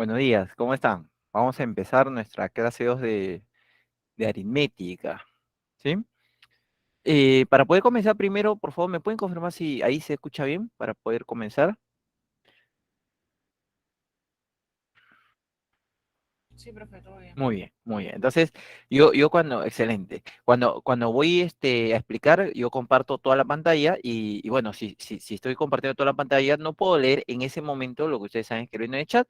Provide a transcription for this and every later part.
Buenos días, ¿cómo están? Vamos a empezar nuestra clase 2 de aritmética, ¿sí? Para poder comenzar primero, por favor, ¿me pueden confirmar si ahí se escucha bien para poder comenzar? Sí, profe, todo bien. Muy bien, muy bien. Entonces, excelente. Cuando voy a explicar, yo comparto toda la pantalla y bueno, si estoy compartiendo toda la pantalla, no puedo leer en ese momento lo que ustedes están escribiendo en el chat,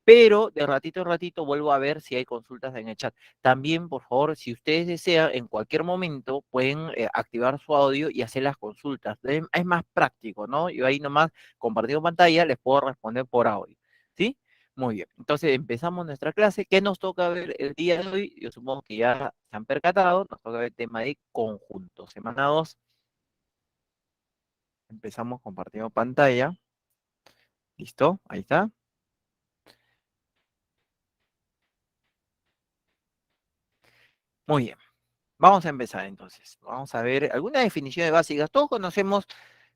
pero de ratito en ratito vuelvo a ver si hay consultas en el chat. También, por favor, si ustedes desean, en cualquier momento pueden activar su audio y hacer las consultas. Es más práctico, ¿no? Yo ahí nomás compartiendo pantalla les puedo responder por audio, ¿sí? Muy bien, entonces empezamos nuestra clase. ¿Qué nos toca ver el día de hoy? Yo supongo que ya se han percatado, nos toca ver el tema de conjuntos. Semana 2, empezamos compartiendo pantalla. ¿Listo? Ahí está. Muy bien. Vamos a empezar entonces. Vamos a ver algunas definiciones básicas. Todos conocemos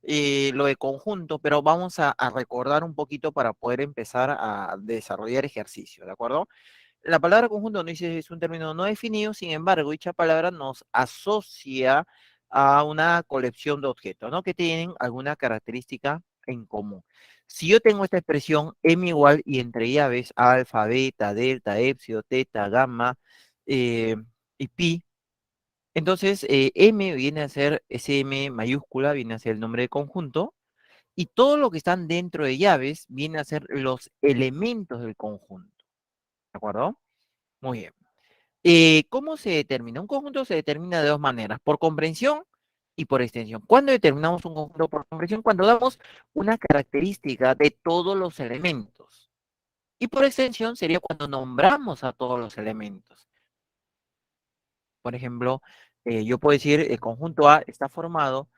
lo de conjunto, pero vamos a recordar un poquito para poder empezar a desarrollar ejercicio, ¿de acuerdo? La palabra conjunto no dice es un término no definido, sin embargo, dicha palabra nos asocia a una colección de objetos, ¿no? Que tienen alguna característica en común. Si yo tengo esta expresión m igual y entre llaves alfa, beta, delta, epsilon, teta, gamma y pi, entonces, M viene a ser, ese M mayúscula viene a ser el nombre de conjunto, y todo lo que están dentro de llaves viene a ser los elementos del conjunto. ¿De acuerdo? Muy bien. ¿Cómo se determina? Un conjunto se determina de dos maneras, por comprensión y por extensión. ¿Cuándo determinamos un conjunto por comprensión? Cuando damos una característica de todos los elementos. Y por extensión sería cuando nombramos a todos los elementos. Por ejemplo, yo puedo decir el conjunto A está formado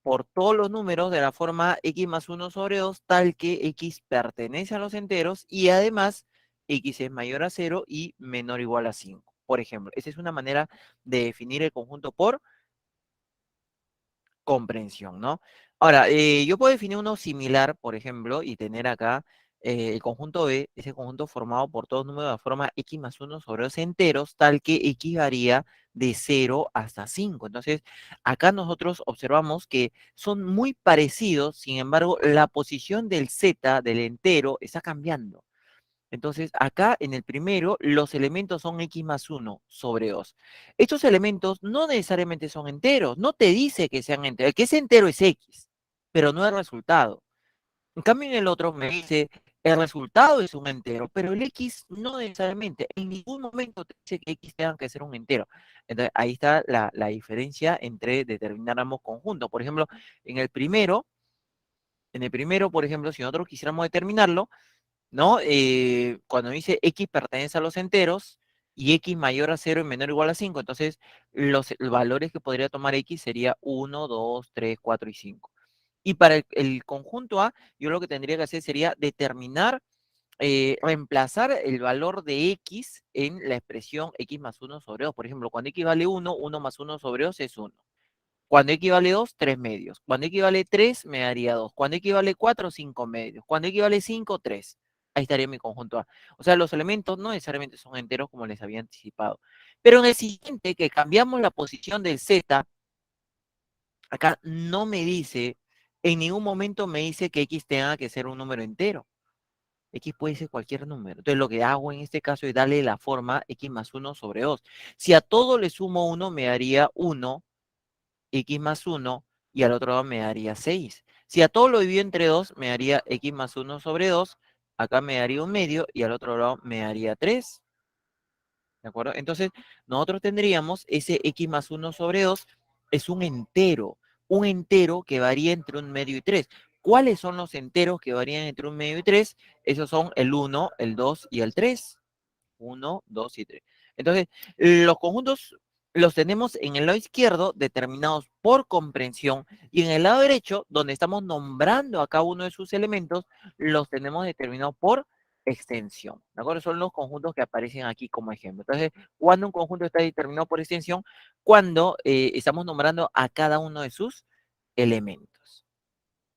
por todos los números de la forma x más 1 sobre 2, tal que x pertenece a los enteros y además x es mayor a 0 y menor o igual a 5. Por ejemplo, esa es una manera de definir el conjunto por comprensión, ¿no? Ahora, yo puedo definir uno similar, por ejemplo, y tener acá el conjunto B, ese conjunto formado por todos números de la forma x más 1 sobre 2 enteros, tal que x varía de 0 hasta 5. Entonces, acá nosotros observamos que son muy parecidos, sin embargo, la posición del z, del entero, está cambiando. Entonces, acá en el primero, los elementos son x más 1 sobre 2. Estos elementos no necesariamente son enteros, no te dice que sean enteros. El que es entero es x, pero no el resultado. En cambio, en el otro me dice, el resultado es un entero, pero el x no necesariamente, en ningún momento te dice que x tenga que ser un entero. Entonces, ahí está la diferencia entre determinar ambos conjuntos. Por ejemplo, en el primero, por ejemplo, si nosotros quisiéramos determinarlo, ¿no? Cuando dice x pertenece a los enteros y x mayor a 0 y menor o igual a 5, entonces los valores que podría tomar x sería 1, 2, 3, 4 y 5. Y para el conjunto A, yo lo que tendría que hacer sería determinar, reemplazar el valor de x en la expresión x más 1 sobre 2. Por ejemplo, cuando x vale 1, 1 más 1 sobre 2 es 1. Cuando x vale 2, 3 medios. Cuando x vale 3, me daría 2. Cuando x vale 4, 5 medios. Cuando x vale 5, 3. Ahí estaría mi conjunto A. O sea, los elementos no necesariamente son enteros como les había anticipado. Pero en el siguiente, que cambiamos la posición del z, acá no me dice, en ningún momento me dice que x tenga que ser un número entero. X puede ser cualquier número. Entonces, lo que hago en este caso es darle la forma x más 1 sobre 2. Si a todo le sumo 1, me daría 1 x más 1 y al otro lado me daría 6. Si a todo lo divido entre 2, me daría x más 1 sobre 2, acá me daría un medio y al otro lado me daría 3. ¿De acuerdo? Entonces, nosotros tendríamos ese x más 1 sobre 2 es un entero que varía entre un medio y 3. ¿Cuáles son los enteros que varían entre un medio y 3? Esos son el 1, el 2 y el 3. Uno, 2 y 3. Entonces, los conjuntos los tenemos en el lado izquierdo determinados por comprensión y en el lado derecho, donde estamos nombrando a cada uno de sus elementos, los tenemos determinados por extensión. ¿De acuerdo? Son los conjuntos que aparecen aquí como ejemplo. Entonces, cuando un conjunto está determinado por extensión, cuando estamos nombrando a cada uno de sus elementos.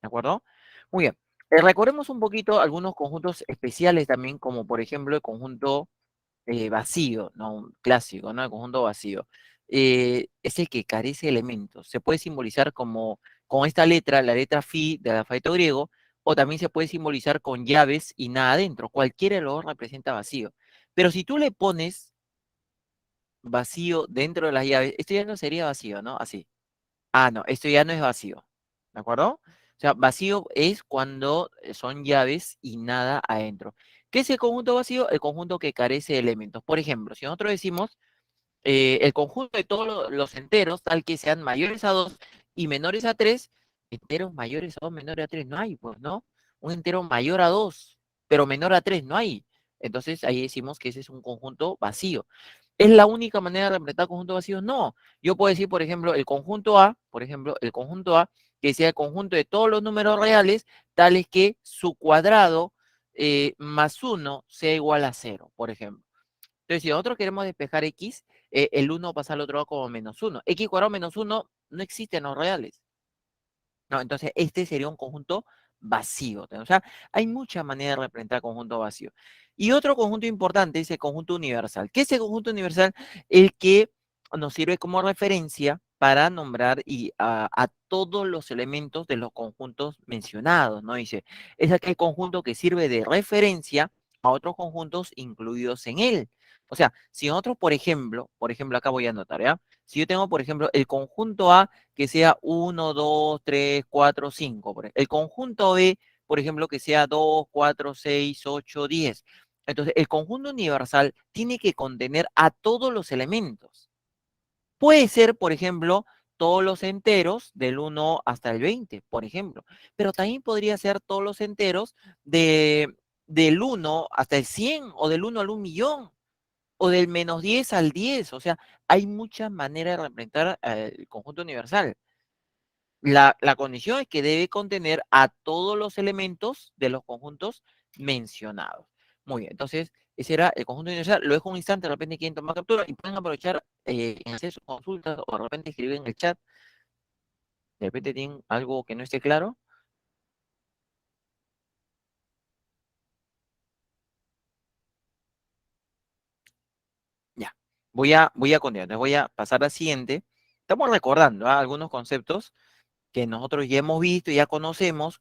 ¿De acuerdo? Muy bien. Recordemos un poquito algunos conjuntos especiales también, como por ejemplo el conjunto vacío, ¿no? Un clásico, ¿no? El conjunto vacío. Es el que carece de elementos. Se puede simbolizar como con esta letra, la letra Fi del alfabeto griego, o también se puede simbolizar con llaves y nada adentro. Cualquiera de los dos representa vacío. Pero si tú le pones vacío dentro de las llaves, esto ya no sería vacío, ¿no? Así. Ah, no, esto ya no es vacío. ¿De acuerdo? O sea, vacío es cuando son llaves y nada adentro. ¿Qué es el conjunto vacío? El conjunto que carece de elementos. Por ejemplo, si nosotros decimos el conjunto de todos los enteros, tal que sean mayores a 2 y menores a 3, enteros mayores a 2, menores a 3, no hay, pues, ¿no? Un entero mayor a 2, pero menor a 3, no hay. Entonces ahí decimos que ese es un conjunto vacío. ¿Es la única manera de representar conjuntos vacíos? No. Yo puedo decir, por ejemplo, el conjunto A, por ejemplo, el conjunto A, que sea el conjunto de todos los números reales, tales que su cuadrado más 1 sea igual a 0, por ejemplo. Entonces, si nosotros queremos despejar X, el 1 pasa al otro lado como menos 1. X cuadrado menos 1 no existe en los reales. No, entonces este sería un conjunto vacío. O sea, hay muchas maneras de representar conjunto vacío. Y otro conjunto importante es el conjunto universal. ¿Qué es el conjunto universal? El que nos sirve como referencia para nombrar a todos los elementos de los conjuntos mencionados, ¿no? Dice, es aquel conjunto que sirve de referencia a otros conjuntos incluidos en él. O sea, si nosotros, por ejemplo, acá voy a anotar, ¿ya? Si yo tengo, por ejemplo, el conjunto A que sea 1, 2, 3, 4, 5. El conjunto B, por ejemplo, que sea 2, 4, 6, 8, 10. Entonces, el conjunto universal tiene que contener a todos los elementos. Puede ser, por ejemplo, todos los enteros del 1 hasta el 20, por ejemplo. Pero también podría ser todos los enteros del 1 hasta el 100 o del 1 al 1.000.000 o del menos 10 al 10. O sea, hay muchas maneras de representar el conjunto universal. La condición es que debe contener a todos los elementos de los conjuntos mencionados. Muy bien, entonces ese era el conjunto universal. Lo dejo un instante, de repente quieren tomar captura y pueden aprovechar en hacer sus consultas o de repente escribir en el chat. De repente tienen algo que no esté claro. Ya, voy a continuar. Les voy a pasar a la siguiente. Estamos recordando algunos conceptos que nosotros ya hemos visto y ya conocemos.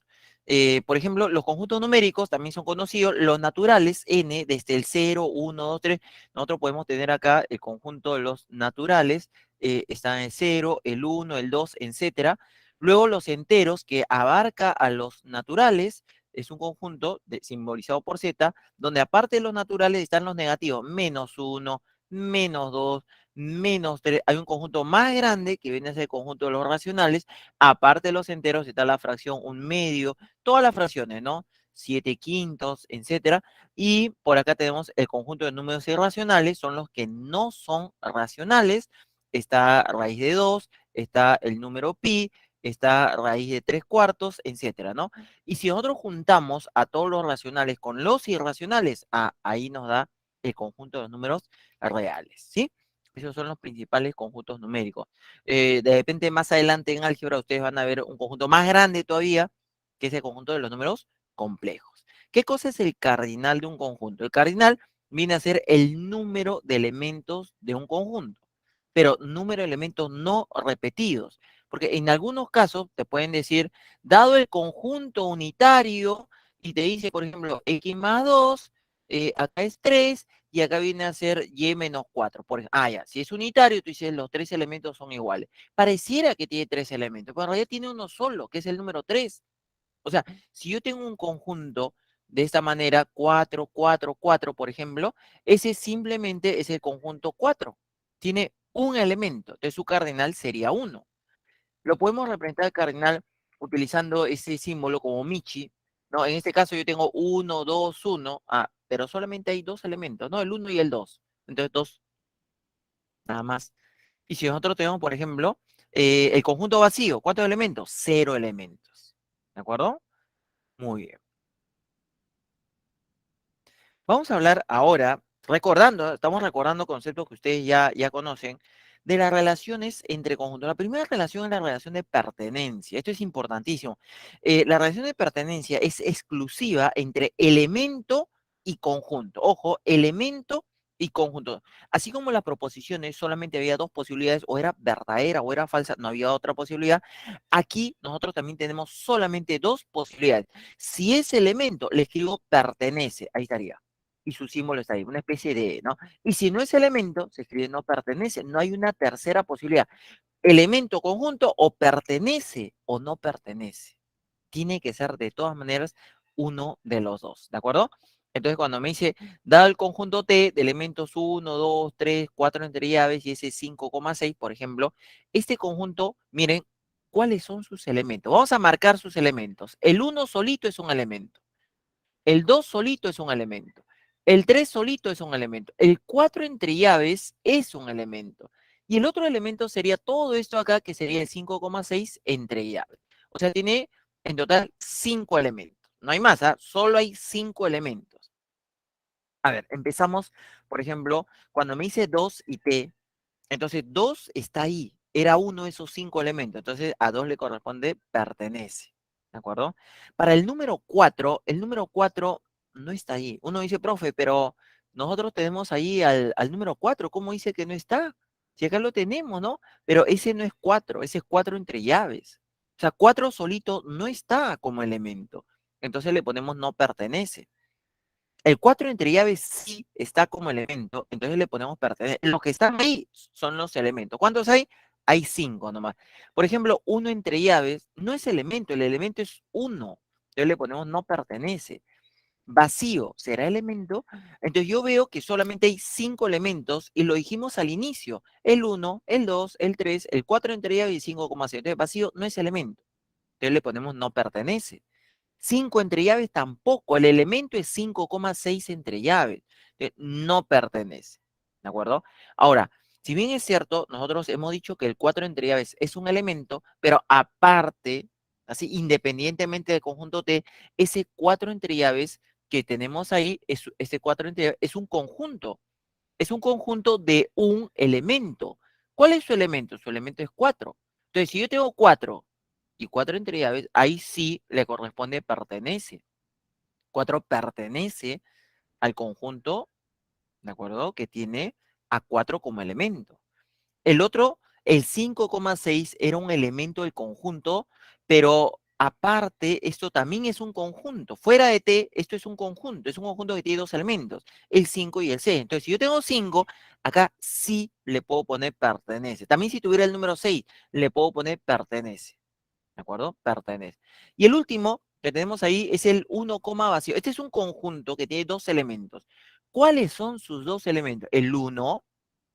Por ejemplo, los conjuntos numéricos también son conocidos, los naturales, n, desde el 0, 1, 2, 3. Nosotros podemos tener acá el conjunto de los naturales, están el 0, el 1, el 2, etcétera. Luego los enteros, que abarca a los naturales, es un conjunto simbolizado por z, donde aparte de los naturales están los negativos, menos 1, menos 2, menos 3. Hay un conjunto más grande que viene a ser el conjunto de los racionales. Aparte de los enteros está la fracción un medio, todas las fracciones, ¿no? 7 quintos, etcétera. Y por acá tenemos el conjunto de números irracionales, son los que no son racionales. Está raíz de 2, está el número pi, está raíz de 3 cuartos, etcétera, ¿no? Y si nosotros juntamos a todos los racionales con los irracionales, ahí nos da el conjunto de los números reales, ¿sí? Esos son los principales conjuntos numéricos. De repente más adelante en álgebra ustedes van a ver un conjunto más grande todavía, que es el conjunto de los números complejos. ¿Qué cosa es el cardinal de un conjunto? El cardinal viene a ser el número de elementos de un conjunto, pero número de elementos no repetidos, porque en algunos casos te pueden decir, dado el conjunto unitario, y te dice, por ejemplo, x más 2, acá es 3, y acá viene a ser y menos 4. Ya, si es unitario, tú dices los tres elementos son iguales. Pareciera que tiene tres elementos, pero en realidad tiene uno solo, que es el número 3. O sea, si yo tengo un conjunto de esta manera, 4, 4, 4, por ejemplo, ese simplemente es el conjunto 4. Tiene un elemento, entonces su cardinal sería 1. Lo podemos representar el cardinal utilizando ese símbolo como Michi, ¿no? En este caso yo tengo 1, 2, 1, pero solamente hay dos elementos, ¿no? El 1 y el 2. Entonces 2 nada más. Y si nosotros tenemos, por ejemplo, el conjunto vacío, ¿cuántos elementos? 0 elementos. ¿De acuerdo? Muy bien. Vamos a hablar ahora, estamos recordando conceptos que ustedes ya conocen, de las relaciones entre conjuntos. La primera relación es la relación de pertenencia. Esto es importantísimo. La relación de pertenencia es exclusiva entre elemento y conjunto. Ojo, elemento y conjunto. Así como las proposiciones solamente había dos posibilidades, o era verdadera o era falsa, no había otra posibilidad. Aquí nosotros también tenemos solamente dos posibilidades. Si ese elemento, le escribo pertenece, ahí estaría. Y su símbolo está ahí, una especie de, ¿no? Y si no es elemento, se escribe no pertenece. No hay una tercera posibilidad. Elemento conjunto o pertenece o no pertenece. Tiene que ser de todas maneras uno de los dos, ¿de acuerdo? Entonces cuando me dice, dado el conjunto T de elementos 1, 2, 3, 4 entre llaves y ese 5,6, por ejemplo, este conjunto, miren, ¿cuáles son sus elementos? Vamos a marcar sus elementos. El 1 solito es un elemento. El 2 solito es un elemento. El 3 solito es un elemento. El 4 entre llaves es un elemento. Y el otro elemento sería todo esto acá, que sería el 5,6 entre llaves. O sea, tiene en total 5 elementos. No hay más, ¿ah? Solo hay 5 elementos. A ver, empezamos, por ejemplo, cuando me dice 2 y T, entonces 2 está ahí, era uno de esos 5 elementos, entonces a 2 le corresponde pertenece, ¿de acuerdo? Para el número 4 no está ahí. Uno dice, profe, pero nosotros tenemos ahí al número 4, ¿cómo dice que no está? Si acá lo tenemos, ¿no? Pero ese no es 4, ese es 4 entre llaves. O sea, 4 solito no está como elemento. Entonces le ponemos no pertenece. El 4 entre llaves sí está como elemento, entonces le ponemos pertenecer. Los que están ahí son los elementos. ¿Cuántos hay? Hay 5 nomás. Por ejemplo, uno entre llaves no es elemento, el elemento es uno. Entonces le ponemos no pertenece. Vacío será elemento. Entonces yo veo que solamente hay 5 elementos y lo dijimos al inicio. El uno, el 2, el 3, el 4 entre llaves y 5,6. Entonces vacío no es elemento. Entonces le ponemos no pertenece. 5 entre llaves tampoco, el elemento es 5,6 entre llaves, no pertenece, ¿de acuerdo? Ahora, si bien es cierto, nosotros hemos dicho que el 4 entre llaves es un elemento, pero aparte, así independientemente del conjunto T, ese 4 entre llaves que tenemos ahí, ese 4 entre llaves es un conjunto de un elemento. ¿Cuál es su elemento? Su elemento es 4. Entonces, si yo tengo 4 y 4 entre llaves, ahí sí le corresponde pertenece. 4 pertenece al conjunto, ¿de acuerdo? Que tiene a 4 como elemento. El otro, el 5,6 era un elemento del conjunto, pero aparte, esto también es un conjunto. Fuera de T, esto es un conjunto que tiene dos elementos, el 5 y el 6. Entonces, si yo tengo 5, acá sí le puedo poner pertenece. También si tuviera el número 6, le puedo poner pertenece. ¿De acuerdo? Pertenece. Y el último que tenemos ahí es el 1, vacío. Este es un conjunto que tiene dos elementos. ¿Cuáles son sus dos elementos? El 1,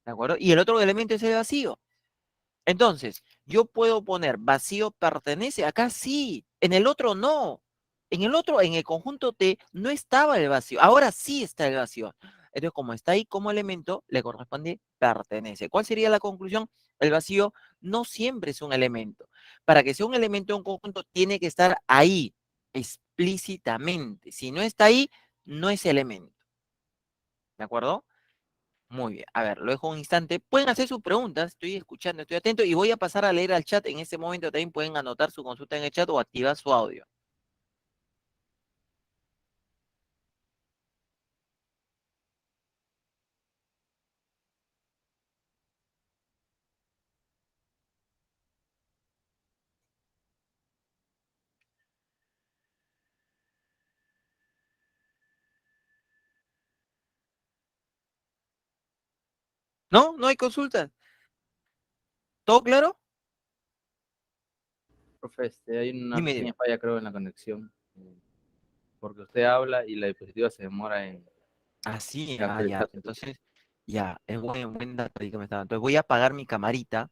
¿de acuerdo? Y el otro elemento es el vacío. Entonces, yo puedo poner vacío pertenece, acá sí, en el otro no. En el otro, en el conjunto T, no estaba el vacío, ahora sí está el vacío. Entonces, como está ahí como elemento, le corresponde pertenece. ¿Cuál sería la conclusión? El vacío no siempre es un elemento. Para que sea un elemento de un conjunto, tiene que estar ahí, explícitamente. Si no está ahí, no es elemento. ¿De acuerdo? Muy bien. A ver, lo dejo un instante. Pueden hacer sus preguntas. Estoy escuchando, estoy atento y voy a pasar a leer al chat. En este momento también pueden anotar su consulta en el chat o activar su audio. ¿No? ¿No hay consultas? ¿Todo claro? Profe, hay una Dime, pequeña dime. falla, creo, en la conexión, porque usted habla y la diapositiva se demora Ah, sí, en ya. actualizarse. Entonces, ya, es buen dato ahí que me está dando. Entonces voy a apagar mi camarita.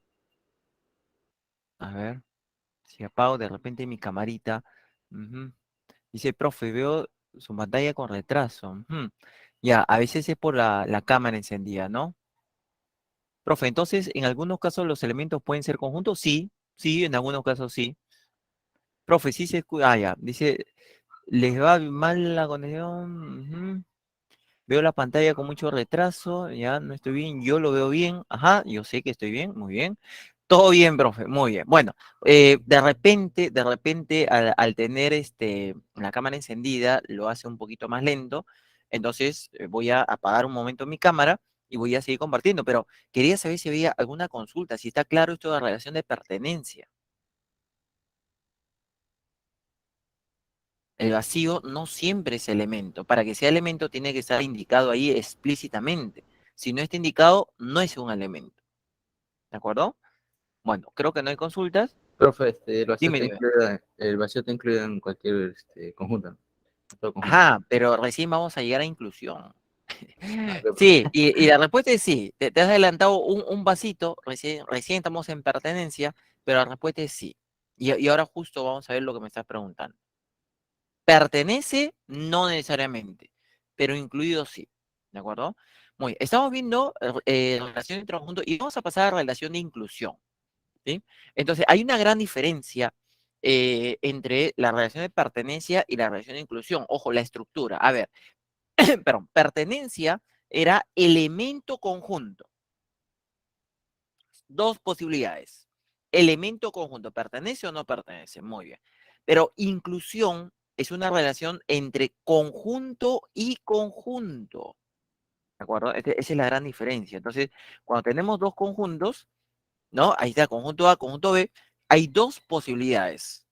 A ver, si apago de repente mi camarita. Ujú. Dice, profe, veo su pantalla con retraso. Ujú. Ya, a veces es por la cámara encendida, ¿no? Profe, entonces, en algunos casos los elementos pueden ser conjuntos, sí, sí, en algunos casos sí. Profe, sí se escucha, ya, dice, les va mal la conexión. Ujú. Veo la pantalla con mucho retraso, ya no estoy bien, yo lo veo bien, ajá, yo sé que estoy bien, muy bien. Todo bien, profe, muy bien. Bueno, de repente, al tener la cámara encendida, lo hace un poquito más lento. Entonces, voy a apagar un momento mi cámara y voy a seguir compartiendo. Pero quería saber si había alguna consulta, si está claro esto de la relación de pertenencia. El vacío no siempre es elemento. Para que sea elemento, tiene que estar indicado ahí explícitamente. Si no está indicado, no es un elemento. ¿De acuerdo? Bueno, creo que no hay consultas. Profe, Dime, dime. el vacío está incluido en cualquier conjunto, ¿no? Todo conjunto. Ajá, pero recién vamos a llegar a inclusión. Ah, ok, profe. Sí, y la respuesta es sí. Te has adelantado un pasito, recién estamos en pertenencia, pero la respuesta es sí. Y ahora justo vamos a ver lo que me estás preguntando. Pertenece, no necesariamente, pero incluido sí. ¿De acuerdo? Muy bien. Estamos viendo relación entre conjuntos y vamos a pasar a relación de inclusión. ¿Sí? Entonces, hay una gran diferencia entre la relación de pertenencia y la relación de inclusión. Ojo, la estructura. A ver, perdón, pertenencia era elemento conjunto. Dos posibilidades. Elemento conjunto, ¿pertenece o no pertenece? Muy bien. Pero inclusión es una relación entre conjunto y conjunto. ¿De acuerdo? Esa es la gran diferencia. Entonces, cuando tenemos dos conjuntos, ¿no? Ahí está, conjunto A, conjunto B, hay dos posibilidades.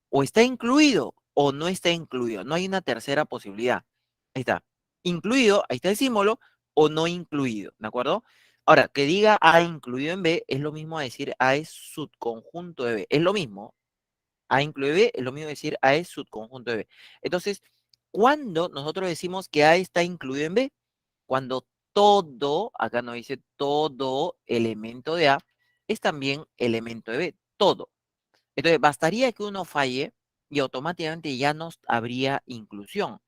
O está incluido o no está incluido. No hay una tercera posibilidad. Ahí está. Incluido, ahí está el símbolo, o no incluido. ¿De acuerdo? Ahora, que diga A incluido en B es lo mismo a decir A es subconjunto de B. Es lo mismo. A incluido B es lo mismo decir A es subconjunto de B. Entonces, ¿cuándo nosotros decimos que A está incluido en B? Cuando todo, acá nos dice todo elemento de A, es también elemento de B. Todo. Entonces, bastaría que uno falle y automáticamente ya nos habría inclusión.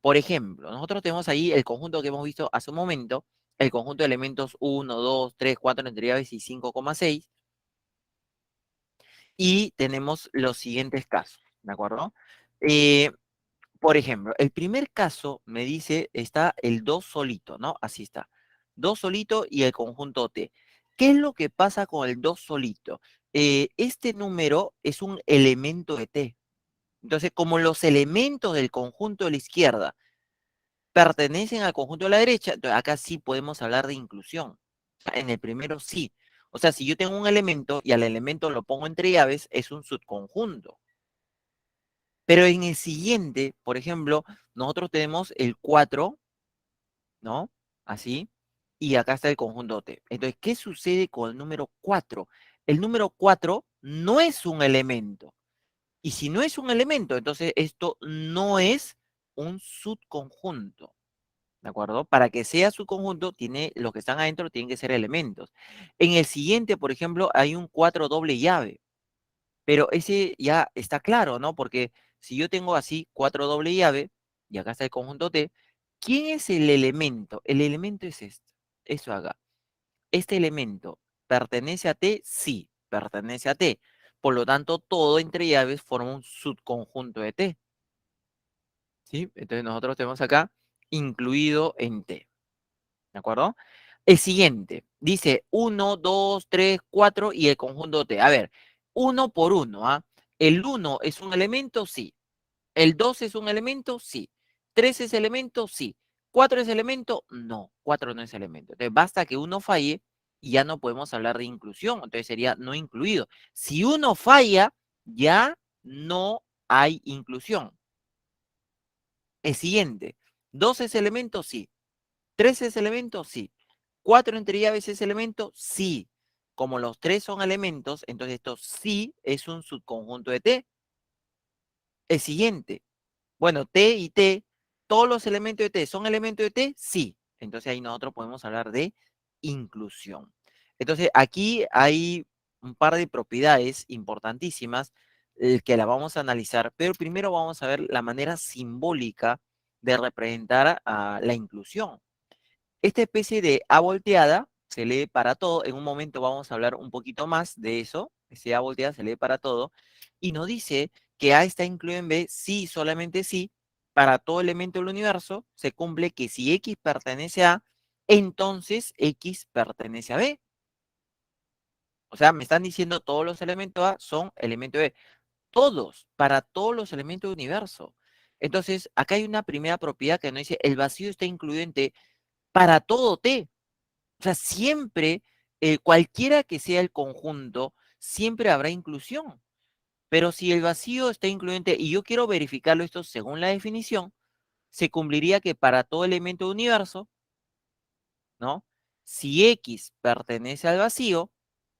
Por ejemplo, nosotros tenemos ahí el conjunto que hemos visto hace un momento, el conjunto de elementos 1, 2, 3, 4 entre llaves y 5,6, y tenemos los siguientes casos, ¿de acuerdo? Eh, por ejemplo, el primer caso me dice, está el 2 solito, ¿no? Así está. 2 solito y el conjunto T. ¿Qué es lo que pasa con el 2 solito? Este número es un elemento de T. Entonces, como los elementos del conjunto de la izquierda pertenecen al conjunto de la derecha, entonces acá sí podemos hablar de inclusión. En el primero sí. O sea, si yo tengo un elemento y al elemento lo pongo entre llaves, es un subconjunto. Pero en el siguiente, por ejemplo, nosotros tenemos el 4, ¿no? Así. Y acá está el conjunto T. Entonces, ¿qué sucede con el número 4? El número 4 no es un elemento. Y si no es un elemento, entonces esto no es un subconjunto. ¿De acuerdo? Para que sea subconjunto, los que están adentro tienen que ser elementos. En el siguiente, por ejemplo, hay un 4 doble llave. Pero ese ya está claro, ¿no? Porque si yo tengo así 4 doble llave, y acá está el conjunto T, ¿quién es el elemento? El elemento es este. Eso acá. Este elemento pertenece a T, sí, pertenece a T. Por lo tanto, todo entre llaves forma un subconjunto de T. ¿Sí? Entonces nosotros tenemos acá incluido en T. ¿De acuerdo? El siguiente dice 1, 2, 3, 4 y el conjunto T. A ver, uno por uno, ¿ah? ¿El 1 es un elemento? Sí. ¿El 2 es un elemento? Sí. ¿3 es elemento? Sí. ¿4 es elemento? No, 4 no es elemento. Entonces basta que uno falle y ya no podemos hablar de inclusión. Entonces sería no incluido. Si uno falla, ya no hay inclusión. El siguiente, 2 es elemento, sí. 3 es elemento, sí. 4 entre llaves es elemento, sí. Como los tres son elementos, entonces esto sí es un subconjunto de T. El siguiente, bueno, T y T, todos los elementos de T son elementos de T, sí. Entonces ahí nosotros podemos hablar de inclusión. Entonces aquí hay un par de propiedades importantísimas que la vamos a analizar, pero primero vamos a ver la manera simbólica de representar a la inclusión. Esta especie de A volteada se lee para todo. En un momento vamos a hablar un poquito más de eso. Ese A volteada se lee para todo. Y nos dice que A está incluido en B, sí, solamente sí, para todo elemento del universo se cumple que si X pertenece a A, entonces X pertenece a B. O sea, me están diciendo todos los elementos A son elementos B. Todos, para todos los elementos del universo. Entonces, acá hay una primera propiedad que nos dice, el vacío está incluido en T para todo T. O sea, siempre, cualquiera que sea el conjunto, siempre habrá inclusión. Pero si el vacío está incluido en T, y yo quiero verificarlo esto según la definición, se cumpliría que para todo elemento del universo, ¿no? Si X pertenece al vacío,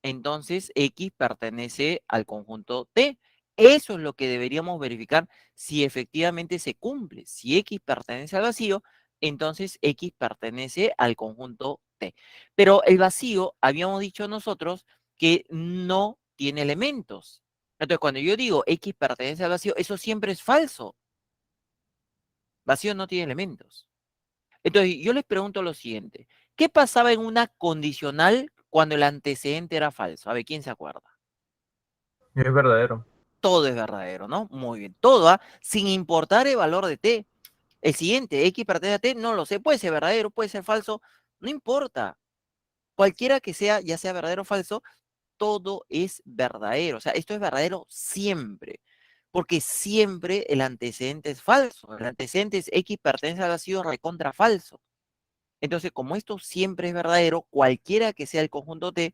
entonces X pertenece al conjunto T. Eso es lo que deberíamos verificar si efectivamente se cumple. Si X pertenece al vacío, entonces X pertenece al conjunto T. Pero el vacío, habíamos dicho nosotros que no tiene elementos. Entonces, cuando yo digo X pertenece al vacío, eso siempre es falso. Vacío no tiene elementos. Entonces, yo les pregunto lo siguiente. ¿Qué pasaba en una condicional cuando el antecedente era falso? A ver, ¿quién se acuerda? Es verdadero. Todo es verdadero, ¿no? Muy bien. Todo, ¿ah? Sin importar el valor de t. El siguiente, X pertenece a t, no lo sé. Puede ser verdadero, puede ser falso. No importa. Cualquiera que sea, ya sea verdadero o falso, todo es verdadero. O sea, esto es verdadero siempre. Porque siempre el antecedente es falso. El antecedente es X pertenece al vacío recontra falso. Entonces, como esto siempre es verdadero, cualquiera que sea el conjunto T,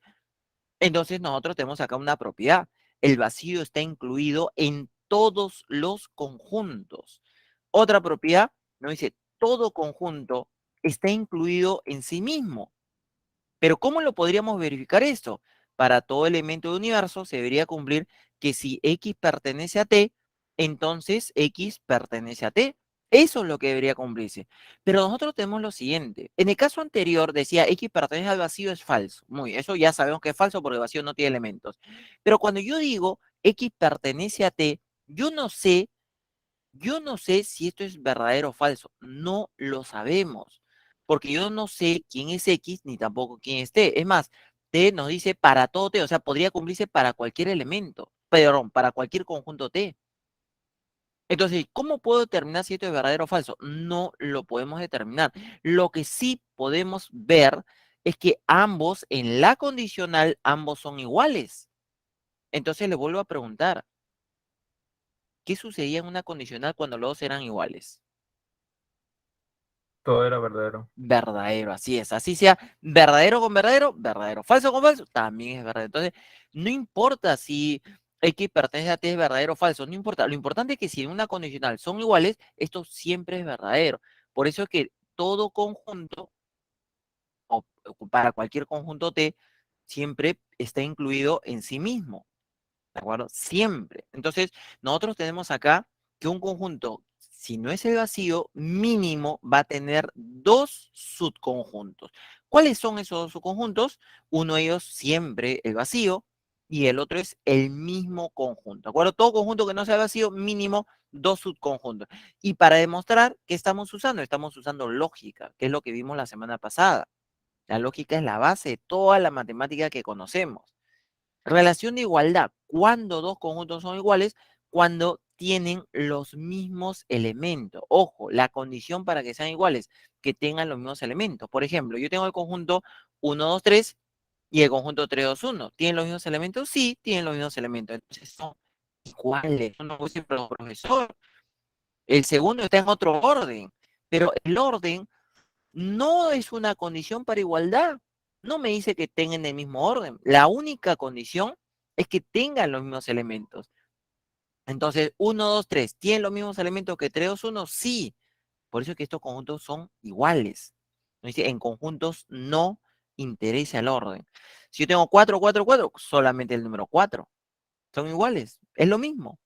entonces nosotros tenemos acá una propiedad. El vacío está incluido en todos los conjuntos. Otra propiedad nos dice, todo conjunto está incluido en sí mismo. Pero ¿cómo lo podríamos verificar esto? Para todo elemento del universo se debería cumplir que si X pertenece a T, entonces X pertenece a T. Eso es lo que debería cumplirse. Pero nosotros tenemos lo siguiente. En el caso anterior decía X pertenece al vacío es falso. Muy, eso ya sabemos que es falso porque el vacío no tiene elementos. Pero cuando yo digo X pertenece a T, yo no sé si esto es verdadero o falso. No lo sabemos. Porque yo no sé quién es X ni tampoco quién es T. Es más, T nos dice para todo T. O sea, podría cumplirse para cualquier elemento. Perdón, para cualquier conjunto T. Entonces, ¿cómo puedo determinar si esto es verdadero o falso? No lo podemos determinar. Lo que sí podemos ver es que ambos, en la condicional, ambos son iguales. Entonces le vuelvo a preguntar, ¿qué sucedía en una condicional cuando los dos eran iguales? Todo era verdadero. Verdadero, así es. Así sea verdadero con verdadero, verdadero. Falso con falso, también es verdadero. Entonces, no importa si X pertenece a T es verdadero o falso, no importa. Lo importante es que si en una condicional son iguales, esto siempre es verdadero. Por eso es que todo conjunto, o para cualquier conjunto T, siempre está incluido en sí mismo. ¿De acuerdo? Siempre. Entonces, nosotros tenemos acá que un conjunto, si no es el vacío, mínimo va a tener dos subconjuntos. ¿Cuáles son esos dos subconjuntos? Uno de ellos siempre el vacío y el otro es el mismo conjunto. ¿De acuerdo? Todo conjunto que no sea vacío, mínimo dos subconjuntos. Y para demostrar, ¿qué estamos usando? Estamos usando lógica, que es lo que vimos la semana pasada. La lógica es la base de toda la matemática que conocemos. Relación de igualdad. ¿Cuándo dos conjuntos son iguales? Cuando tienen los mismos elementos. Ojo, la condición para que sean iguales, que tengan los mismos elementos. Por ejemplo, yo tengo el conjunto 1, 2, 3 y el conjunto 3, 2, 1. ¿Tienen los mismos elementos? Sí, tienen los mismos elementos. Entonces son iguales. No voy siempre profesor. El segundo está en otro orden, pero el orden no es una condición para igualdad. No me dice que tengan el mismo orden. La única condición es que tengan los mismos elementos. Entonces, 1, 2, 3, ¿tienen los mismos elementos que 3, 2, 1? Sí. Por eso es que estos conjuntos son iguales. No dice, en conjuntos no interesa el orden. Si yo tengo 4, 4, 4, solamente el número 4. Son iguales. Es lo mismo.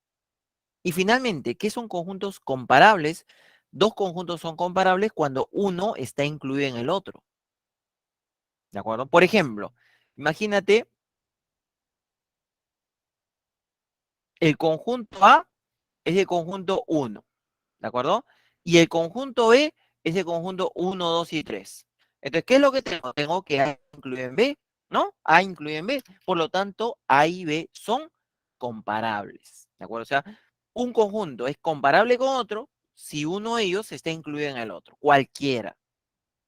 Y finalmente, ¿qué son conjuntos comparables? Dos conjuntos son comparables cuando uno está incluido en el otro. ¿De acuerdo? Por ejemplo, imagínate el conjunto A es el conjunto 1, ¿de acuerdo? Y el conjunto B es el conjunto 1, 2 y 3. Entonces, ¿qué es lo que tengo? Tengo que A incluye en B, ¿no? A incluye en B. Por lo tanto, A y B son comparables, ¿de acuerdo? O sea, un conjunto es comparable con otro si uno de ellos está incluido en el otro, cualquiera.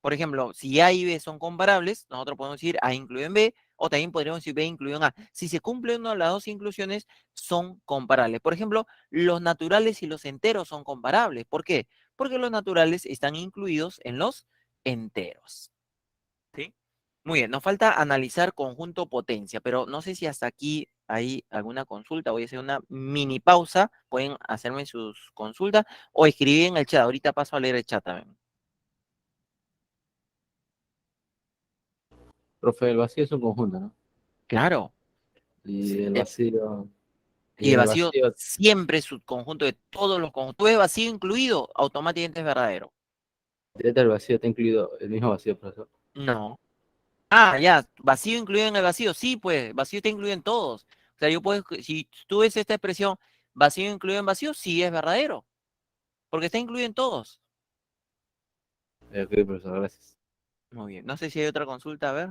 Por ejemplo, si A y B son comparables, nosotros podemos decir A incluido en B, o también podríamos decir B incluido en A. Si se cumplen una de las dos inclusiones, son comparables. Por ejemplo, los naturales y los enteros son comparables. ¿Por qué? Porque los naturales están incluidos en los enteros. ¿Sí? Muy bien, nos falta analizar conjunto potencia, pero no sé si hasta aquí hay alguna consulta. Voy a hacer una mini pausa. Pueden hacerme sus consultas o escribir en el chat. Ahorita paso a leer el chat también. Profe, el vacío es un conjunto, ¿no? Claro. Y el vacío, y Y el en el vacío vacío, siempre es subconjunto de todos los conjuntos. Tú ves vacío incluido, automáticamente es verdadero. directo al vacío está incluido el mismo vacío, profesor. No. Ah, ya, vacío incluido en el vacío. Sí, pues, vacío está incluido en todos. O sea, yo puedo, si tú ves esta expresión, vacío incluido en vacío, sí es verdadero, porque está incluido en todos. Ok, profesor, gracias. Muy bien. No sé si hay otra consulta, a ver.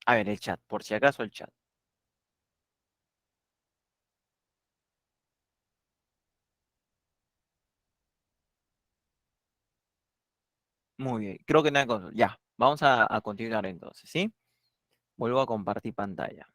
A ver, el chat, por si acaso el chat. Muy bien, creo que no hay consulta. Ya, vamos a continuar entonces, ¿sí? Vuelvo a compartir pantalla.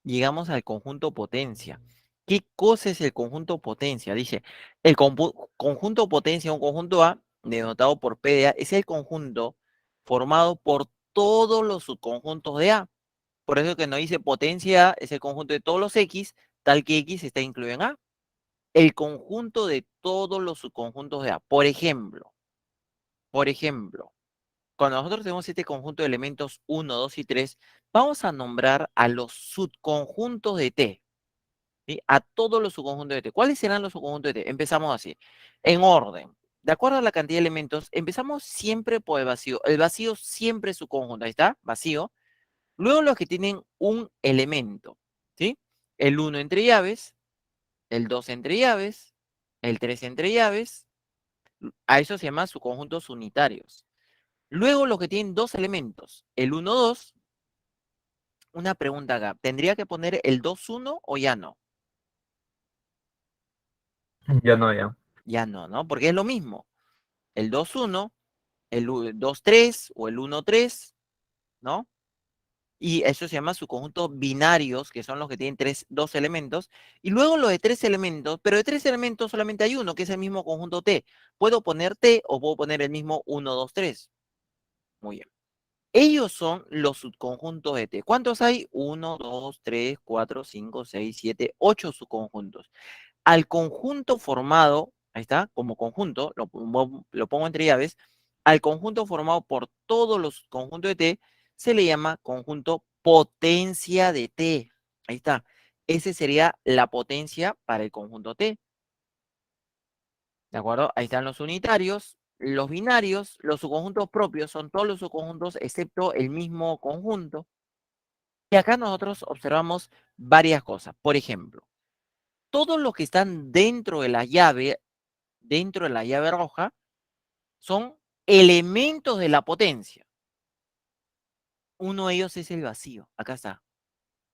Llegamos al conjunto potencia. ¿Qué cosa es el conjunto potencia? Dice, el conjunto potencia, un conjunto A, denotado por P de A, es el conjunto formado por todos los subconjuntos de A. Por eso que nos dice potencia A es el conjunto de todos los X, tal que X está incluido en A. El conjunto de todos los subconjuntos de A. Por ejemplo, cuando nosotros tenemos este conjunto de elementos 1, 2 y 3, vamos a nombrar a los subconjuntos de T. ¿Sí? A todos los subconjuntos de T. ¿Cuáles serán los subconjuntos de T? Empezamos así, en orden. De acuerdo a la cantidad de elementos, empezamos siempre por el vacío. El vacío siempre es su conjunto. Ahí está, vacío. Luego los que tienen un elemento, ¿sí? El 1 entre llaves, el 2 entre llaves, el 3 entre llaves. A eso se llama subconjuntos unitarios. Luego los que tienen dos elementos, el 1, 2. Una pregunta acá. ¿Tendría que poner el 2, 1 o ya no? Ya no, ya. Ya no, ¿no? Porque es lo mismo. El 2 1, el 2 3 o el 1 3, ¿no? Y eso se llama subconjuntos binarios, que son los que tienen dos elementos. Y luego lo de tres elementos, pero de tres elementos solamente hay uno, que es el mismo conjunto T. Puedo poner T o puedo poner el mismo 1 2 3. Muy bien. Ellos son los subconjuntos de T. ¿Cuántos hay? 1 2 3 4 5 6 7 8 subconjuntos. Al conjunto formado, ahí está, como conjunto, lo pongo entre llaves, al conjunto formado por todos los conjuntos de T, se le llama conjunto potencia de T. Ahí está. Ese sería la potencia para el conjunto T. ¿De acuerdo? Ahí están los unitarios, los binarios, los subconjuntos propios, son todos los subconjuntos excepto el mismo conjunto. Y acá nosotros observamos varias cosas. Por ejemplo, todos los que están dentro de la llave roja, son elementos de la potencia. Uno de ellos es el vacío. Acá está.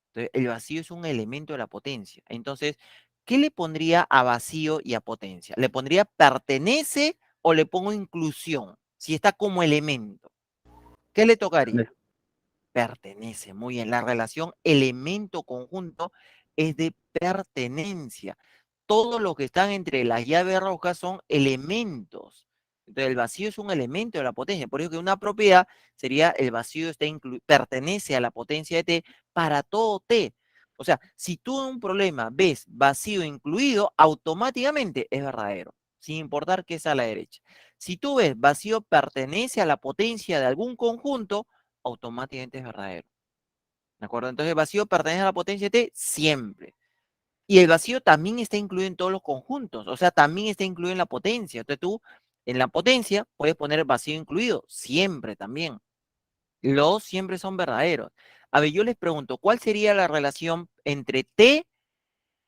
Entonces, el vacío es un elemento de la potencia. Entonces, ¿qué le pondría a vacío y a potencia? ¿Le pondría pertenece o le pongo inclusión? Si está como elemento. ¿Qué le tocaría? Pertenece. Muy bien. La relación elemento-conjunto es de pertenencia. Todos los que están entre las llaves rojas son elementos. Entonces, el vacío es un elemento de la potencia. Por eso que una propiedad sería el vacío pertenece a la potencia de T para todo T. O sea, si tú en un problema ves vacío incluido, automáticamente es verdadero, sin importar que es a la derecha. Si tú ves vacío pertenece a la potencia de algún conjunto, automáticamente es verdadero. ¿De acuerdo? Entonces, el vacío pertenece a la potencia de T siempre. Y el vacío también está incluido en todos los conjuntos, o sea, también está incluido en la potencia. Entonces tú, en la potencia, puedes poner vacío incluido, siempre también. Los siempre son verdaderos. A ver, yo les pregunto, ¿cuál sería la relación entre T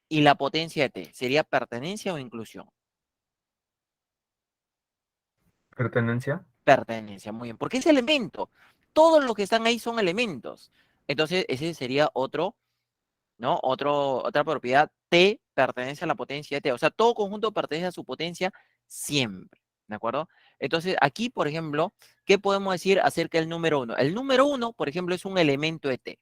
y la potencia de t. ¿Sería pertenencia o inclusión? Pertenencia. Pertenencia, muy bien. Porque es elemento. Todos los que están ahí son elementos. Entonces, ese sería otro, ¿no? Otra propiedad. T pertenece a la potencia de T. O sea, todo conjunto pertenece a su potencia siempre. ¿De acuerdo? Entonces, aquí, por ejemplo, ¿qué podemos decir acerca del número 1? El número 1, por ejemplo, es un elemento de T.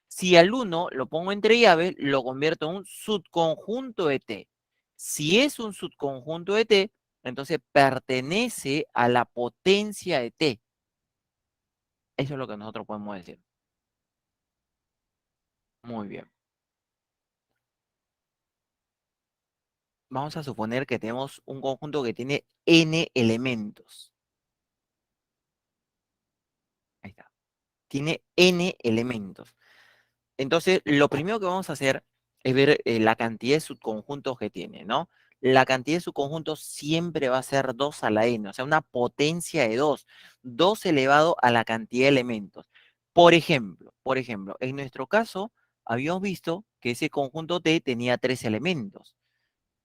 Si al 1 lo pongo entre llaves, lo convierto en un subconjunto de T. Si es un subconjunto de T, entonces pertenece a la potencia de T. Eso es lo que nosotros podemos decir. Muy bien. Vamos a suponer que tenemos un conjunto que tiene n elementos. Ahí está. Tiene n elementos. Entonces, lo primero que vamos a hacer es ver la cantidad de subconjuntos que tiene, ¿no? La cantidad de subconjuntos siempre va a ser 2 a la n, o sea, una potencia de 2. 2 elevado a la cantidad de elementos. Por ejemplo, en nuestro caso, habíamos visto que ese conjunto T tenía 3 elementos.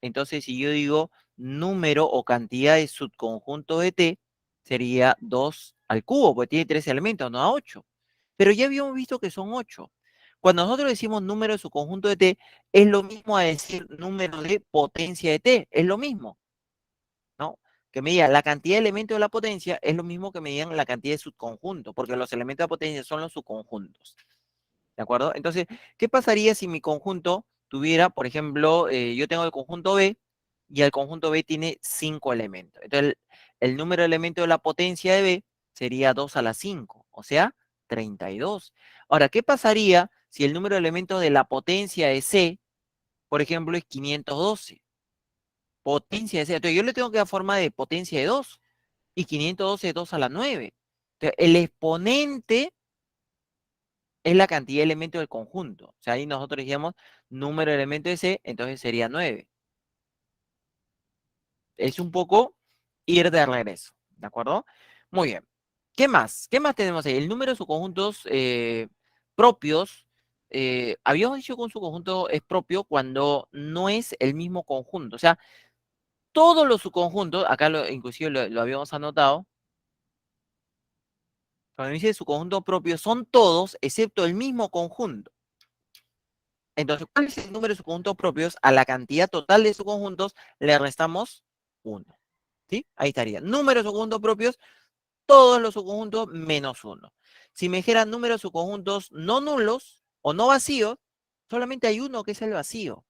Entonces, si yo digo número o cantidad de subconjuntos de T, sería 2 al cubo, porque tiene 3 elementos, no a 8. Pero ya habíamos visto que son 8. Cuando nosotros decimos número de subconjunto de T, es lo mismo a decir número de potencia de T, es lo mismo, ¿no? Que me diga la cantidad de elementos de la potencia es lo mismo que me digan la cantidad de subconjuntos, porque los elementos de la potencia son los subconjuntos. ¿De acuerdo? Entonces, ¿qué pasaría si mi conjunto tuviera, por ejemplo, yo tengo el conjunto B y el conjunto B tiene 5 elementos? Entonces, el número de elementos de la potencia de B sería 2 a la 5, o sea, 32. Ahora, ¿qué pasaría si el número de elementos de la potencia de C, por ejemplo, es 512? Potencia de C. Entonces, yo le tengo que dar forma de potencia de 2 y 512 es 2 a la 9. Entonces, el exponente es la cantidad de elementos del conjunto. O sea, ahí nosotros dijimos número de elementos de C, entonces sería 9. Es un poco ir de regreso, ¿de acuerdo? Muy bien. ¿Qué más? ¿Qué más tenemos ahí? El número de subconjuntos propios. Habíamos dicho que un subconjunto es propio cuando no es el mismo conjunto. O sea, todos los subconjuntos, acá inclusive lo habíamos anotado, cuando dice subconjunto propio, son todos excepto el mismo conjunto. Entonces, ¿cuál es el número de subconjuntos propios? A la cantidad total de subconjuntos le restamos 1. ¿Sí? Ahí estaría. Número de subconjuntos propios, todos los subconjuntos menos 1. Si me dijera número de subconjuntos no nulos o no vacíos, solamente hay uno que es el vacío.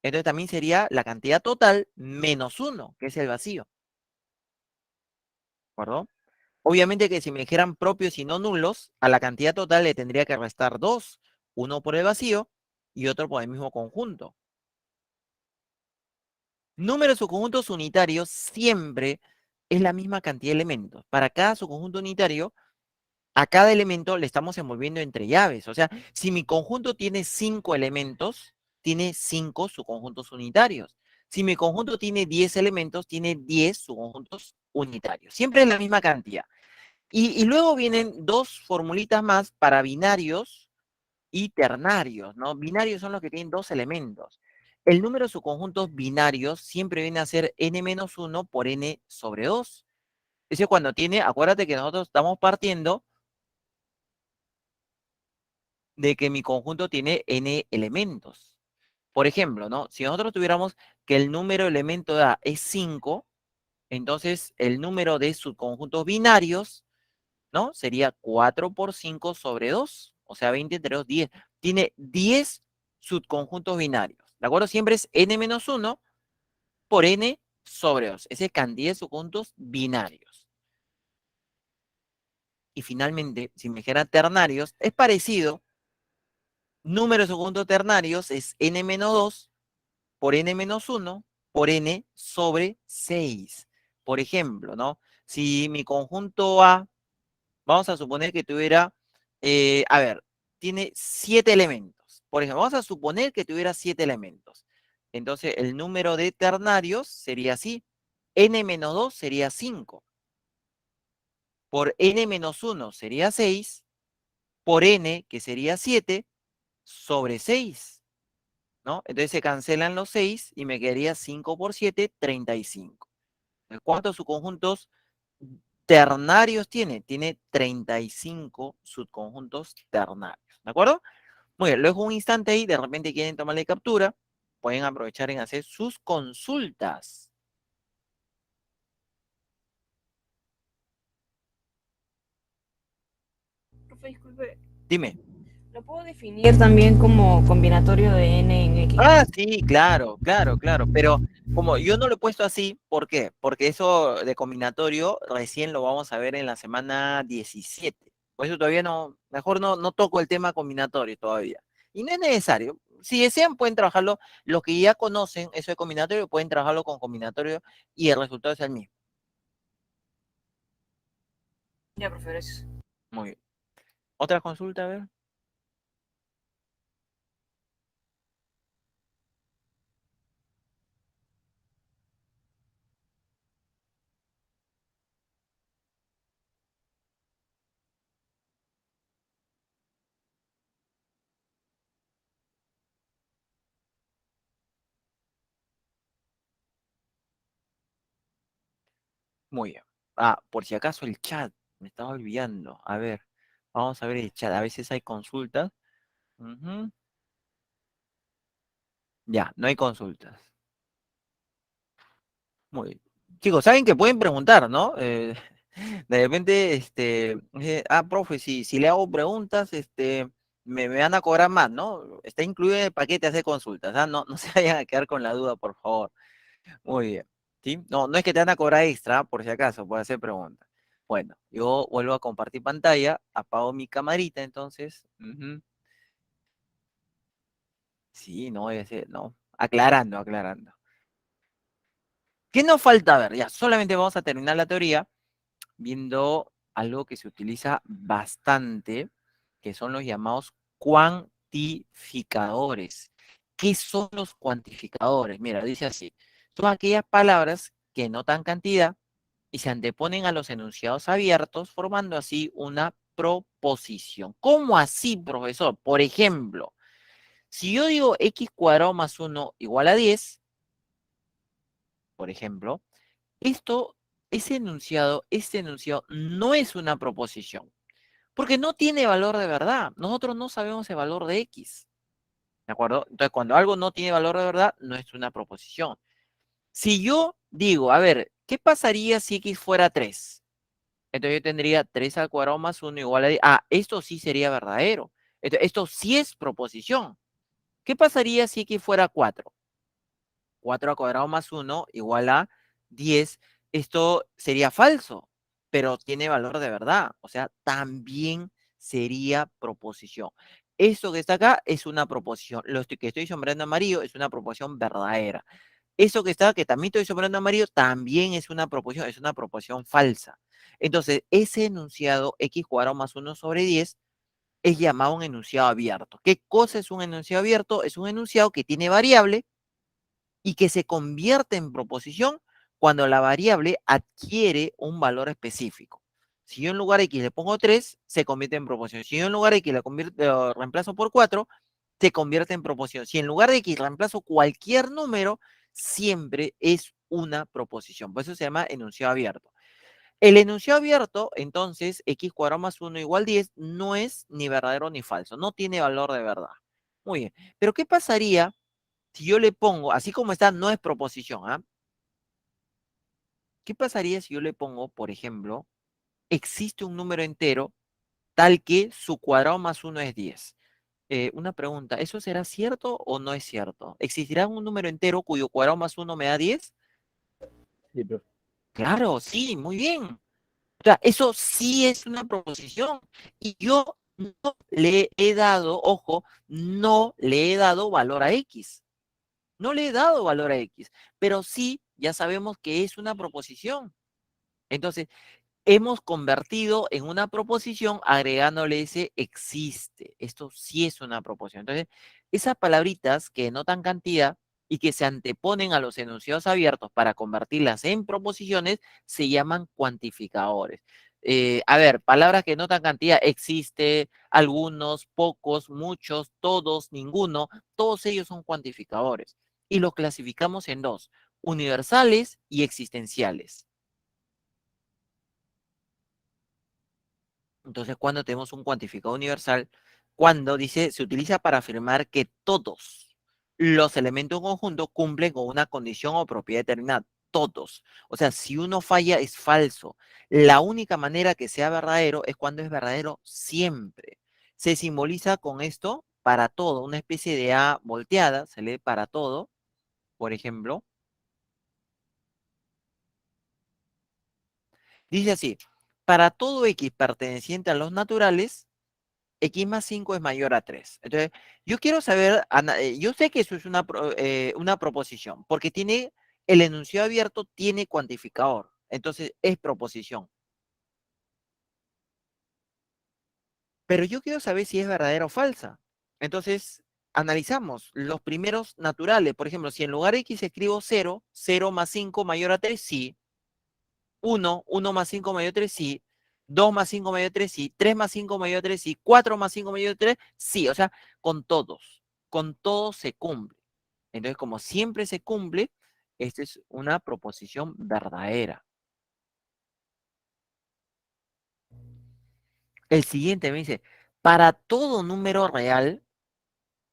Entonces también sería la cantidad total menos 1, que es el vacío. ¿De acuerdo? Obviamente que si me dijeran propios y no nulos, a la cantidad total le tendría que restar 2. Uno por el vacío y otro por el mismo conjunto. Número de subconjuntos unitarios siempre es la misma cantidad de elementos. Para cada subconjunto unitario, a cada elemento le estamos envolviendo entre llaves. O sea, si mi conjunto tiene 5 elementos, tiene 5 subconjuntos unitarios. Si mi conjunto tiene 10 elementos, tiene 10 subconjuntos unitarios. Siempre es la misma cantidad. Y luego vienen dos formulitas más para binarios y ternarios, ¿no? Binarios son los que tienen 2 elementos. El número de subconjuntos binarios siempre viene a ser n-1 por n sobre 2. Ese cuando tiene, acuérdate que nosotros estamos partiendo de que mi conjunto tiene n elementos. Por ejemplo, ¿no? Si nosotros tuviéramos que el número de elementos de A es 5, entonces el número de subconjuntos binarios, ¿no? Sería 4 por 5 sobre 2, o sea, 20 entre 2, 10. Tiene 10 subconjuntos binarios, ¿de acuerdo? Siempre es n-1 por n sobre 2. Esa es cantidad de subconjuntos binarios. Y finalmente, si me dijera ternarios, es parecido. Número de subconjuntos ternarios es n-2 por n-1 por n sobre 6. Por ejemplo, ¿no? Si mi conjunto A, vamos a suponer que tuviera, a ver, tiene 7 elementos. Por ejemplo, vamos a suponer que tuviera 7 elementos. Entonces, el número de ternarios sería así. N-2 sería 5. Por n-1 sería 6. Por n, que sería 7, sobre 6. ¿no? Entonces se cancelan los 6 y me quedaría 5 por 7, 35. ¿Cuántos subconjuntos ternarios tiene? Tiene 35 subconjuntos ternarios, ¿de acuerdo? Muy bien, luego un instante ahí, de repente quieren tomarle captura, pueden aprovechar en hacer sus consultas. Profe, disculpe, Dime. ¿lo puedo definir también como combinatorio de n en x? Ah, sí, claro, claro, claro. Pero como yo no lo he puesto así, ¿por qué? Porque eso de combinatorio recién lo vamos a ver en la semana 17. Por eso todavía no, mejor no toco el tema combinatorio todavía. Y no es necesario. Si desean, pueden trabajarlo. Los que ya conocen eso de combinatorio, pueden trabajarlo con combinatorio y el resultado es el mismo. Ya, profe, gracias. Muy bien. ¿Otra consulta? A ver. Muy bien. Ah, por si acaso el chat, me estaba olvidando. A ver, vamos a ver el chat. A veces hay consultas. Ujú. Ya, no hay consultas. Muy bien. Chicos, saben que pueden preguntar, ¿no? De repente, profe, si le hago preguntas, me van a cobrar más, ¿no? Está incluido en el paquete hacer consultas, ¿ah? No, no se vayan a quedar con la duda, por favor. Muy bien. ¿Sí? No, no es que te van a cobrar extra, por si acaso, por hacer preguntas. Bueno, yo vuelvo a compartir pantalla, apago mi camarita, entonces. Ujú. Sí, no, no. Aclarando, aclarando. ¿Qué nos falta ver? Ya, solamente vamos a terminar la teoría viendo algo que se utiliza bastante, que son los llamados cuantificadores. ¿Qué son los cuantificadores? Mira, dice así. Son aquellas palabras que notan cantidad y se anteponen a los enunciados abiertos, formando así una proposición. ¿Cómo así, profesor? Por ejemplo, si yo digo x cuadrado más 1 igual a 10, por ejemplo, esto, este enunciado no es una proposición, porque no tiene valor de verdad. Nosotros no sabemos el valor de x, ¿de acuerdo? Entonces, cuando algo no tiene valor de verdad, no es una proposición. Si yo digo, a ver, ¿qué pasaría si x fuera 3? Entonces yo tendría 3 al cuadrado más 1 igual a 10. Ah, esto sí sería verdadero. Esto sí es proposición. ¿Qué pasaría si x fuera 4? 4 al cuadrado más 1 igual a 10. Esto sería falso, pero tiene valor de verdad. O sea, también sería proposición. Esto que está acá es una proposición. Que estoy sombreando amarillo es una proposición verdadera. Eso que está, que también estoy sombreando amarillo, también es una proposición falsa. Entonces, ese enunciado x cuadrado más 1 sobre 10 es llamado un enunciado abierto. ¿Qué cosa es un enunciado abierto? Es un enunciado que tiene variable y que se convierte en proposición cuando la variable adquiere un valor específico. Si yo en lugar de x le pongo 3, se convierte en proposición. Si yo en lugar de x lo reemplazo por 4, se convierte en proposición. Si en lugar de x reemplazo cualquier número, siempre es una proposición. Por eso se llama enunciado abierto. El enunciado abierto, entonces, x cuadrado más 1 igual 10, no es ni verdadero ni falso. No tiene valor de verdad. Muy bien. Pero ¿qué pasaría si yo le pongo, así como está, no es proposición, ¿ah? ¿Qué pasaría si yo le pongo, por ejemplo, existe un número entero tal que su cuadrado más 1 es 10? Una pregunta, ¿eso será cierto o no es cierto? ¿Existirá un número entero cuyo cuadrado más 1 me da 10? Sí, profe. Claro, sí, muy bien. O sea, eso sí es una proposición. Y yo no le he dado, ojo, no le he dado valor a X. No le he dado valor a X, pero sí ya sabemos que es una proposición. Entonces, hemos convertido en una proposición agregándole ese existe. Esto sí es una proposición. Entonces, esas palabritas que denotan cantidad y que se anteponen a los enunciados abiertos para convertirlas en proposiciones se llaman cuantificadores. A ver, palabras que notan cantidad, existe, algunos, pocos, muchos, todos, ninguno, todos ellos son cuantificadores. Y los clasificamos en dos, universales y existenciales. Entonces, cuando tenemos un cuantificador universal, cuando dice, se utiliza para afirmar que todos los elementos en conjunto cumplen con una condición o propiedad determinada. Todos. O sea, si uno falla, es falso. La única manera que sea verdadero es cuando es verdadero siempre. Se simboliza con esto para todo, una especie de A volteada, se lee para todo, por ejemplo. Dice así, para todo X perteneciente a los naturales, X más 5 es mayor a 3. Entonces, yo quiero saber, yo sé que eso es una proposición, porque tiene el enunciado abierto, tiene cuantificador. Entonces, es proposición. Pero yo quiero saber si es verdadera o falsa. Entonces, analizamos los primeros naturales. Por ejemplo, si en lugar de X escribo 0, 0 más 5 mayor a 3, sí. 1, 1 más 5 mayor a 3, sí. 2 más 5 mayor a 3, sí. 3 más 5 mayor a 3, sí. 4 más 5 mayor a 3, sí. O sea, con todos. Con todos se cumple. Entonces, como siempre se cumple, esta es una proposición verdadera. El siguiente me dice, para todo número real,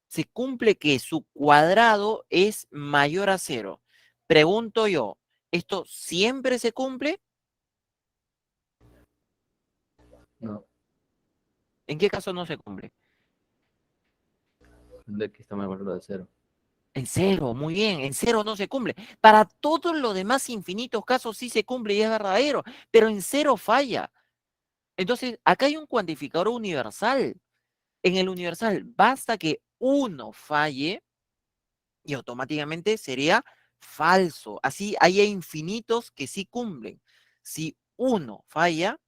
se cumple que su cuadrado es mayor a cero. Pregunto yo, ¿esto siempre se cumple? No, ¿En qué caso no se cumple? de aquí está más de cero. En cero, muy bien, en cero no se cumple. Para todos los demás infinitos casos sí se cumple y es verdadero, pero en cero falla. Entonces, acá hay un cuantificador universal. En el universal basta que uno falle y automáticamente sería falso. Así hay infinitos que sí cumplen. Si uno falla,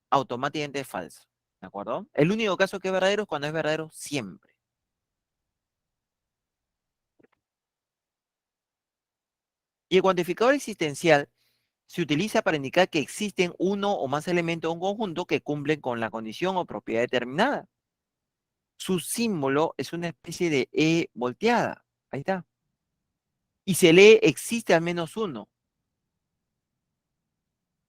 automáticamente es falso. ¿De acuerdo? El único caso que es verdadero es cuando es verdadero siempre. Y el cuantificador existencial se utiliza para indicar que existen uno o más elementos de un conjunto que cumplen con la condición o propiedad determinada. Su símbolo es una especie de E volteada. Ahí está. Y se lee existe al menos uno.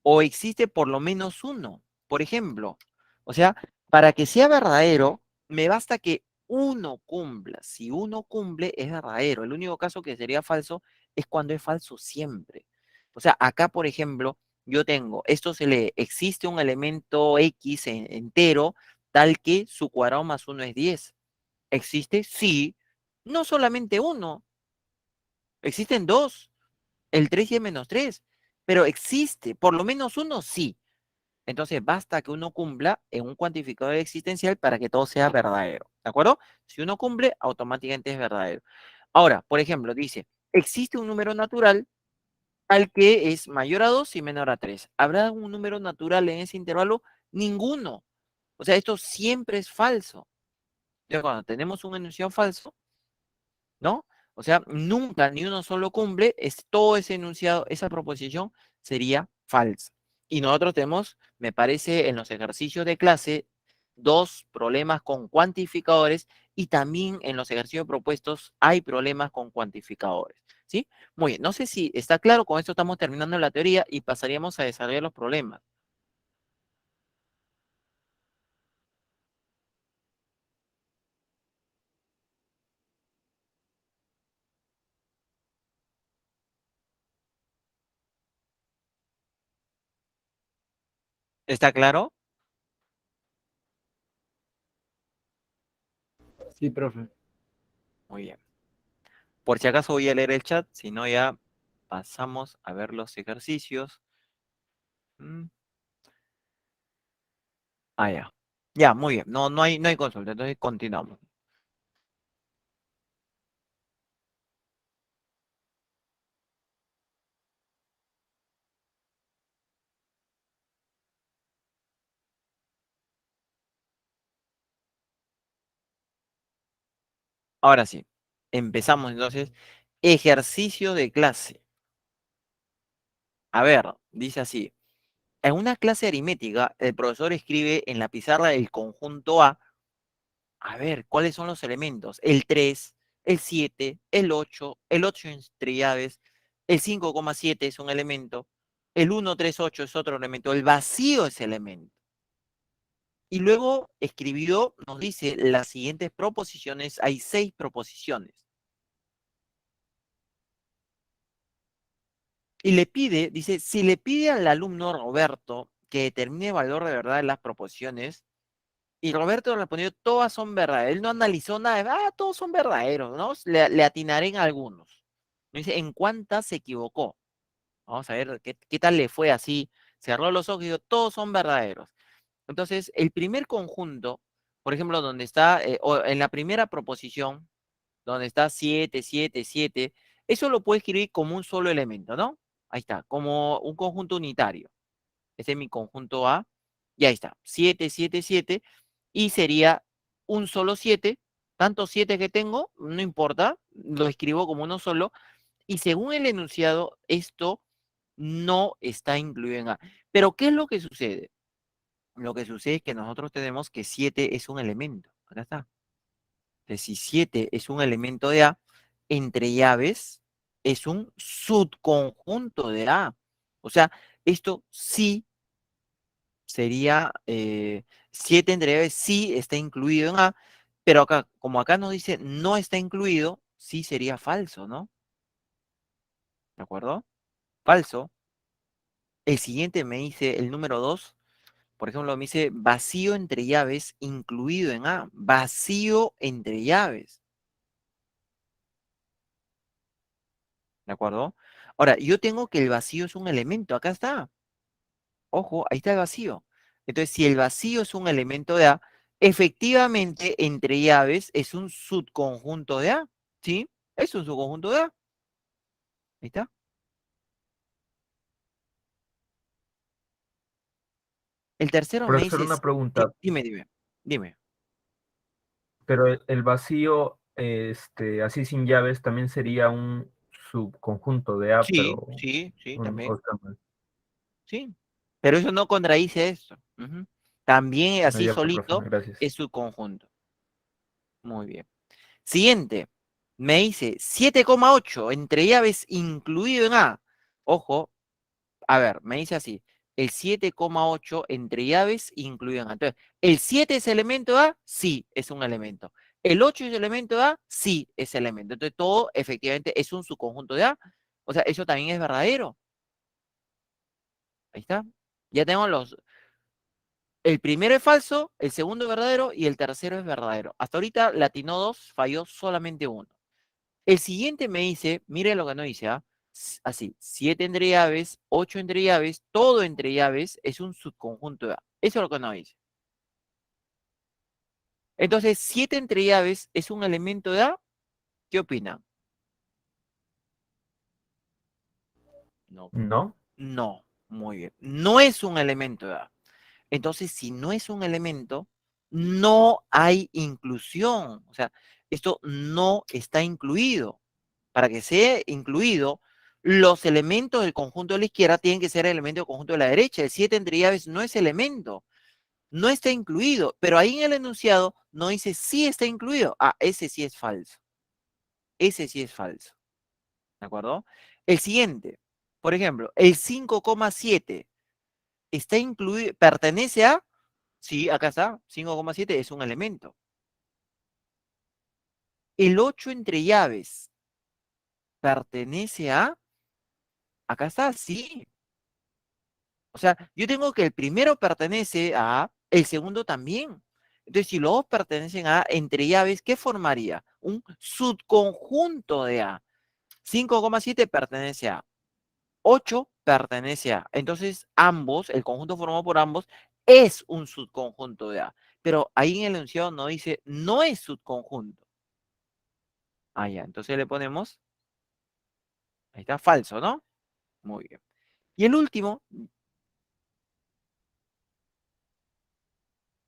O existe por lo menos uno. Por ejemplo, o sea, para que sea verdadero, me basta que uno cumpla. Si uno cumple, es verdadero. El único caso que sería falso es cuando es falso siempre. O sea, acá, por ejemplo, yo tengo, esto se lee, existe un elemento X entero tal que su cuadrado más uno es 10. ¿Existe? Sí. No solamente uno, existen dos, el 3 y el menos 3. Pero existe, por lo menos uno sí. Entonces, basta que uno cumpla en un cuantificador existencial para que todo sea verdadero. ¿De acuerdo? Si uno cumple, automáticamente es verdadero. Ahora, por ejemplo, dice, existe un número natural al que es mayor a 2 y menor a 3. ¿Habrá un número natural en ese intervalo? Ninguno. O sea, esto siempre es falso. Entonces, cuando tenemos un enunciado falso, ¿no? O sea, nunca ni uno solo cumple, es todo ese enunciado, esa proposición sería falsa. Y nosotros tenemos, me parece, en los ejercicios de clase, dos problemas con cuantificadores y también en los ejercicios propuestos hay problemas con cuantificadores, ¿sí? Muy bien, no sé si está claro, con esto estamos terminando la teoría y pasaríamos a desarrollar los problemas. ¿Está claro? Sí, profe. Muy bien. Por si acaso voy a leer el chat, si no ya pasamos a ver los ejercicios. Mm. Ah, ya. Ya, muy bien. No, no hay consulta, entonces continuamos. Ahora sí, empezamos entonces. Ejercicio de clase. A ver, dice así. En una clase de aritmética, el profesor escribe en la pizarra el conjunto A ver, ¿cuáles son los elementos? El 3, el 7, el 8 entre llaves, el 5,7 es un elemento, el 138 es otro elemento, el vacío es elemento. Y luego escribió, nos dice las siguientes proposiciones, hay 6 proposiciones. Y le pide, dice, si le pide al alumno Roberto que determine el valor de verdad de las proposiciones, y Roberto respondió, todas son verdaderas. Él no analizó nada, todos son verdaderos, ¿no? Le atinaré en algunos. Dice, ¿en cuántas se equivocó? Vamos a ver qué tal le fue así. Cerró los ojos y dijo, todos son verdaderos. Entonces, el primer conjunto, por ejemplo, donde está, o en la primera proposición, donde está 7, 7, 7, eso lo puede escribir como un solo elemento, ¿no? Ahí está, como un conjunto unitario. Ese es mi conjunto A. Y ahí está, 7, 7, 7. Y sería un solo 7. Tantos 7 que tengo, no importa, lo escribo como uno solo. Y según el enunciado, esto no está incluido en A. Pero, ¿qué es lo que sucede? Lo que sucede es que nosotros tenemos que 7 es un elemento. Acá está. Entonces, si 7 es un elemento de A, entre llaves es un subconjunto de A. O sea, esto sí sería 7 entre llaves, sí está incluido en A, pero acá, como acá nos dice no está incluido, sí sería falso, ¿no? ¿De acuerdo? Falso. El siguiente me dice el número 2, por ejemplo, me dice vacío entre llaves incluido en A. Vacío entre llaves. ¿De acuerdo? Ahora, yo tengo que el vacío es un elemento. Acá está. Ojo, ahí está el vacío. Entonces, si el vacío es un elemento de A, efectivamente, entre llaves es un subconjunto de A. ¿Sí? Es un subconjunto de A. Ahí está. El tercero me Profesor, dice, una sí, pregunta, dime. pero el vacío, así sin llaves, también sería un subconjunto de A, Sí, pero sí, sí, o también. está mal. Sí. Pero eso no contradice esto. Ujú. También Ah, así ya, profe, solito gracias. es subconjunto. Muy bien. Siguiente, me dice 7,8 entre llaves incluido en A. Ojo, a ver, me dice así, el 7,8 entre llaves incluido en A. Entonces, ¿el 7 es elemento de A? Sí, es un elemento. ¿El 8 es elemento de A? Sí, es elemento. Entonces, todo efectivamente es un subconjunto de A. O sea, eso también es verdadero. Ahí está. Ya tenemos el primero es falso, el segundo es verdadero y el tercero es verdadero. Hasta ahorita latino 2, falló solamente uno. El siguiente me dice, mire lo que no dice, ¿ah? Así, 7 entre llaves, 8 entre llaves, todo entre llaves es un subconjunto de A. Eso es lo que no dice. Entonces, 7 entre llaves es un elemento de A. ¿Qué opinan? No. ¿No? No, muy bien. No es un elemento de A. Entonces, si no es un elemento, no hay inclusión. O sea, esto no está incluido. Para que sea incluido, los elementos del conjunto de la izquierda tienen que ser elementos del conjunto de la derecha. El 7 entre llaves no es elemento, no está incluido, pero ahí en el enunciado no dice sí está incluido. Ah, ese sí es falso. Ese sí es falso. ¿De acuerdo? El siguiente, por ejemplo, el 5,7 está incluido, pertenece a, sí, acá está, 5,7 es un elemento. El 8 entre llaves pertenece a, acá está, sí. O sea, yo tengo que el primero pertenece a A, el segundo también. Entonces, si los dos pertenecen a A, entre llaves, ¿qué formaría? Un subconjunto de A. 5,7 pertenece a A. 8 pertenece a. Entonces, ambos, el conjunto formado por ambos, es un subconjunto de A. Pero ahí en el enunciado no dice, no es subconjunto. Ah, ya, entonces le ponemos, ahí está, falso, ¿no? Muy bien. Y el último,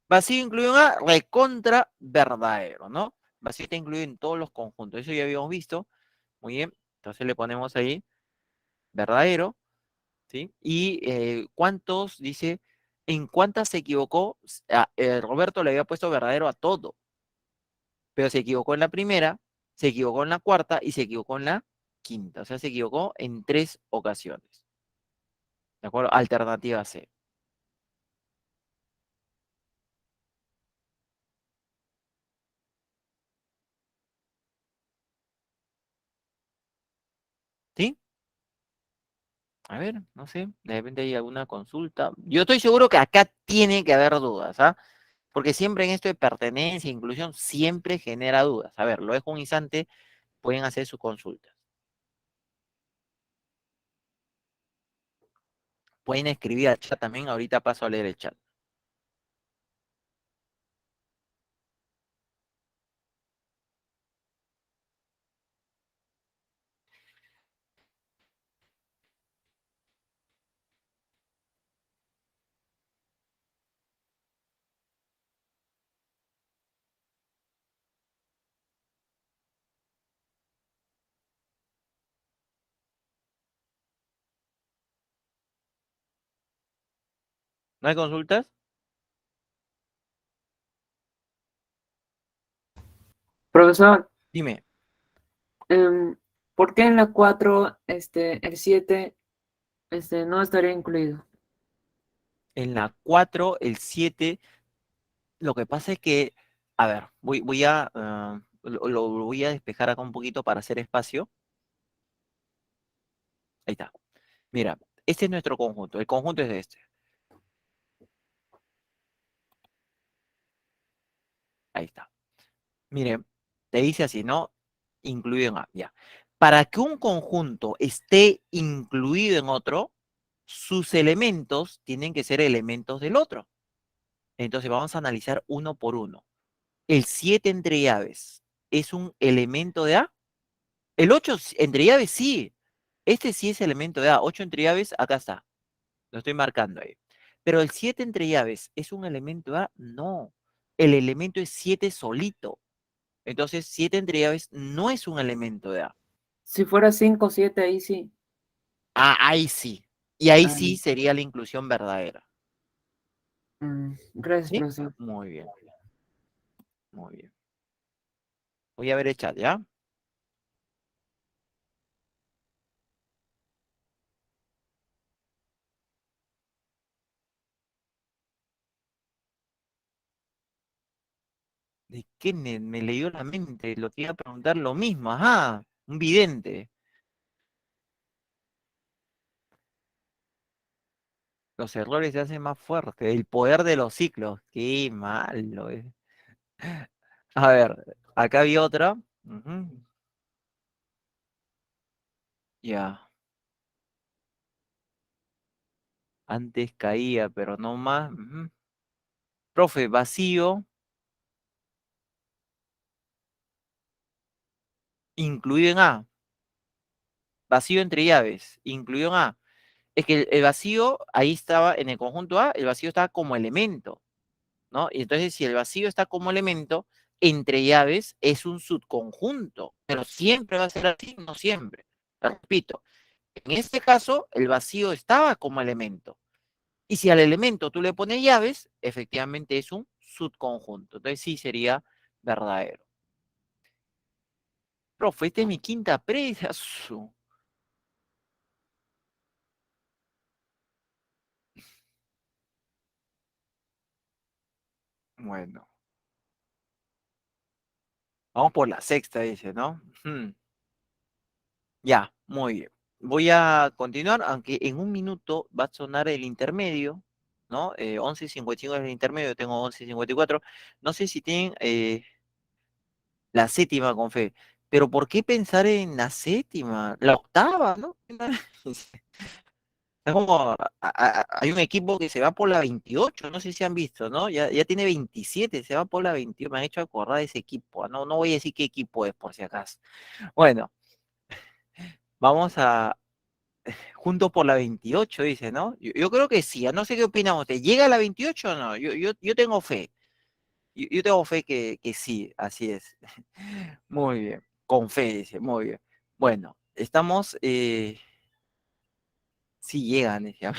vacío incluido en A, recontra verdadero, ¿no? Vacío está incluido en todos los conjuntos. Eso ya habíamos visto. Muy bien. Entonces le ponemos ahí verdadero. ¿sí? Y ¿cuántos, dice, en cuántas se equivocó? Roberto le había puesto verdadero a todo, pero se equivocó en la primera, se equivocó en la cuarta y se equivocó en la quinta. O sea, se equivocó en 3 ocasiones. ¿De acuerdo? Alternativa C. ¿Sí? A ver, no sé, de repente hay alguna consulta. Yo estoy seguro que acá tiene que haber dudas, ¿ah? Porque siempre en esto de pertenencia, inclusión, siempre genera dudas. A ver, lo dejo un instante, pueden hacer su consulta. Pueden escribir al chat también, ahorita paso a leer el chat. ¿No hay consultas? Profesor, Dime, em, ¿por qué en la 4 el 7 no estaría incluido? en la 4 el 7 lo que pasa es que, a ver, lo voy a despejar acá un poquito para hacer espacio. Ahí está. Mira, este es nuestro conjunto. El conjunto es este. Ahí está. Mire, te dice así, ¿no? Incluido en A, ya. Para que un conjunto esté incluido en otro, sus elementos tienen que ser elementos del otro. Entonces vamos a analizar uno por uno. El 7 entre llaves es un elemento de A. El 8 entre llaves sí. Este sí es elemento de A. 8 entre llaves, acá está. Lo estoy marcando ahí. Pero el 7 entre llaves es un elemento de A. No. El elemento es 7 solito. Entonces, 7 entre llaves no es un elemento de A. Si fuera 5 7 ahí sí. Ah, ahí sí. Y ahí Ah, sí sería la inclusión verdadera. gracias, ¿Sí? profesor. Muy bien, muy bien. Voy a ver el chat, ¿ya? ¿De qué me leyó la mente? Lo que iba a preguntar lo mismo. Ajá, un vidente. Los errores se hacen más fuertes. El poder de los ciclos. Qué malo, eh. A ver, acá había otra. Ujú. Ya. Antes caía, pero no más. Ujú. Profe, vacío, incluido en A. Vacío entre llaves, incluido en A. Es que el vacío, ahí estaba, en el conjunto A, el vacío estaba como elemento, ¿no? Y entonces, si el vacío está como elemento, entre llaves es un subconjunto, pero siempre va a ser así, no siempre. Repito, en este caso, el vacío estaba como elemento. Y si al elemento tú le pones llaves, efectivamente es un subconjunto. Entonces sí sería verdadero. Profe, esta es mi quinta presa. Bueno, vamos por la sexta, dice, ¿no? Ya, muy bien. Voy a continuar, aunque en un minuto va a sonar el intermedio, ¿no? 11:55 es el intermedio, yo tengo 11:54. No sé si tienen la séptima con fe, pero ¿por qué pensar en la séptima? La octava, ¿no? Es como, hay un equipo que se va por la 28, no sé si han visto, ¿no? Ya tiene 27, se va por la 28, me han hecho acordar de ese equipo, ¿no? No voy a decir qué equipo es, por si acaso. Bueno, vamos a, juntos por la 28, dice, ¿no? Yo creo que sí, no sé qué opinamos usted. ¿Llega a la 28 o no? Yo tengo fe. Yo tengo fe que sí, así es. Muy bien. Con fe, dice, muy bien. Bueno, estamos Sí llegan, decía.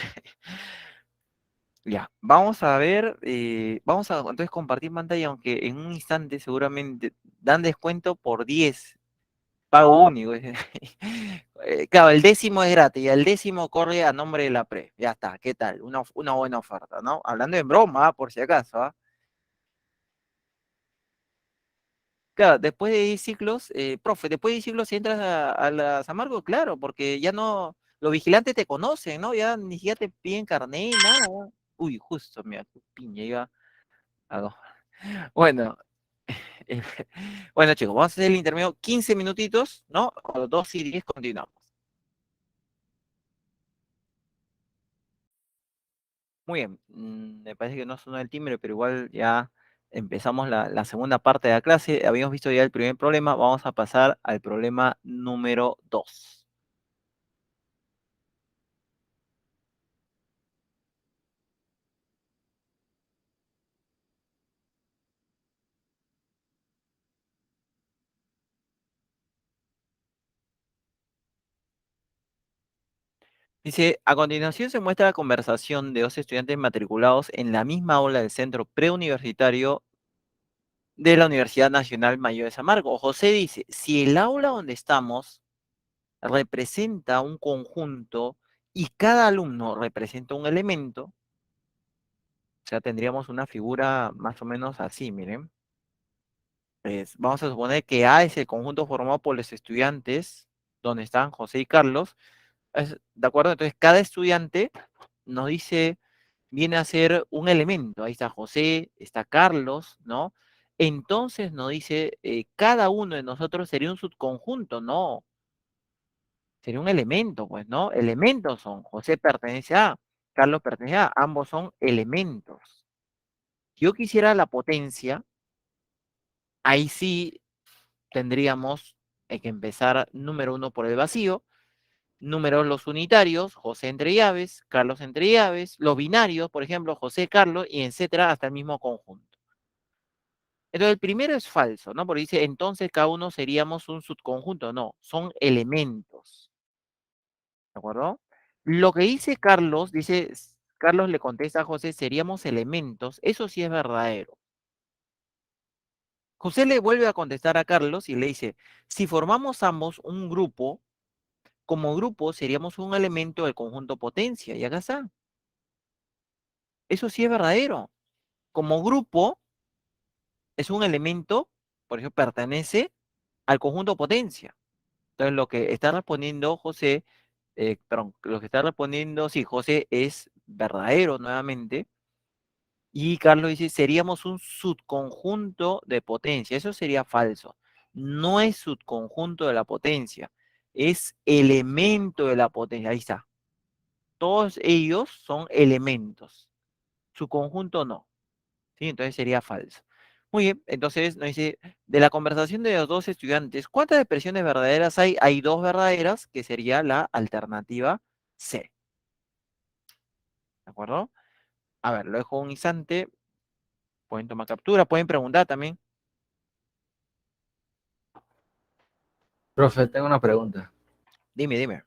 Ya, vamos a ver, vamos a entonces compartir pantalla, aunque en un instante seguramente dan descuento por 10, pago único. Claro, el décimo es gratis y el décimo corre a nombre de la pre. Ya está, ¿qué tal? Una buena oferta, ¿no? Hablando en broma, por si acaso, ¿ah? Claro, después de 10 ciclos, profe, después de 10 ciclos si entras a la San Marcos, claro, porque ya no, los vigilantes te conocen, ¿no? Ya ni siquiera te piden carnet, nada. Uy, justo, mira, qué piña, iba a... Bueno, eh, bueno chicos, vamos a hacer el intermedio 15 minutitos, ¿no? A los 2 y 10 continuamos. Muy bien, me parece que no sonó el timbre, pero igual ya empezamos la segunda parte de la clase. Habíamos visto ya el primer problema, vamos a pasar al problema número 2. Dice, a continuación se muestra la conversación de dos estudiantes matriculados en la misma aula del centro preuniversitario de la Universidad Nacional Mayor de San Marcos. José dice, si el aula donde estamos representa un conjunto y cada alumno representa un elemento, o sea, tendríamos una figura más o menos así, miren. Pues, vamos a suponer que A es el conjunto formado por los estudiantes, donde están José y Carlos. ¿De acuerdo? Entonces, cada estudiante nos dice, viene a ser un elemento. Ahí está José, está Carlos, ¿no? Entonces nos dice, cada uno de nosotros sería un subconjunto, ¿no? Sería un elemento, pues, ¿no? Elementos son, José pertenece a, Carlos pertenece a, ambos son elementos. Si yo quisiera la potencia, ahí sí tendríamos que empezar número 1 por el vacío, números los unitarios, José entre llaves, Carlos entre llaves, los binarios, por ejemplo, José, Carlos, y etcétera, hasta el mismo conjunto. Entonces, el primero es falso, ¿no? Porque dice, entonces cada uno seríamos un subconjunto. No, son elementos. ¿De acuerdo? Lo que dice Carlos, Carlos le contesta a José, seríamos elementos. Eso sí es verdadero. José le vuelve a contestar a Carlos y le dice, si formamos ambos un grupo, como grupo seríamos un elemento del conjunto potencia. Y acá está. Eso sí es verdadero. Como grupo es un elemento, por ejemplo, pertenece al conjunto potencia. Entonces, lo que está respondiendo José, perdón, lo que está respondiendo, sí, José es verdadero nuevamente. Y Carlos dice, seríamos un subconjunto de potencia. Eso sería falso. No es subconjunto de la potencia, es elemento de la potencia. Ahí está. Todos ellos son elementos. Su conjunto no. ¿Sí? Entonces sería falso. Muy bien, entonces nos dice, de la conversación de los dos estudiantes, ¿cuántas expresiones verdaderas hay? Hay dos verdaderas, que sería la alternativa C. ¿De acuerdo? A ver, lo dejo un instante. Pueden tomar captura, pueden preguntar también. Profe, tengo una pregunta. Dime, dime.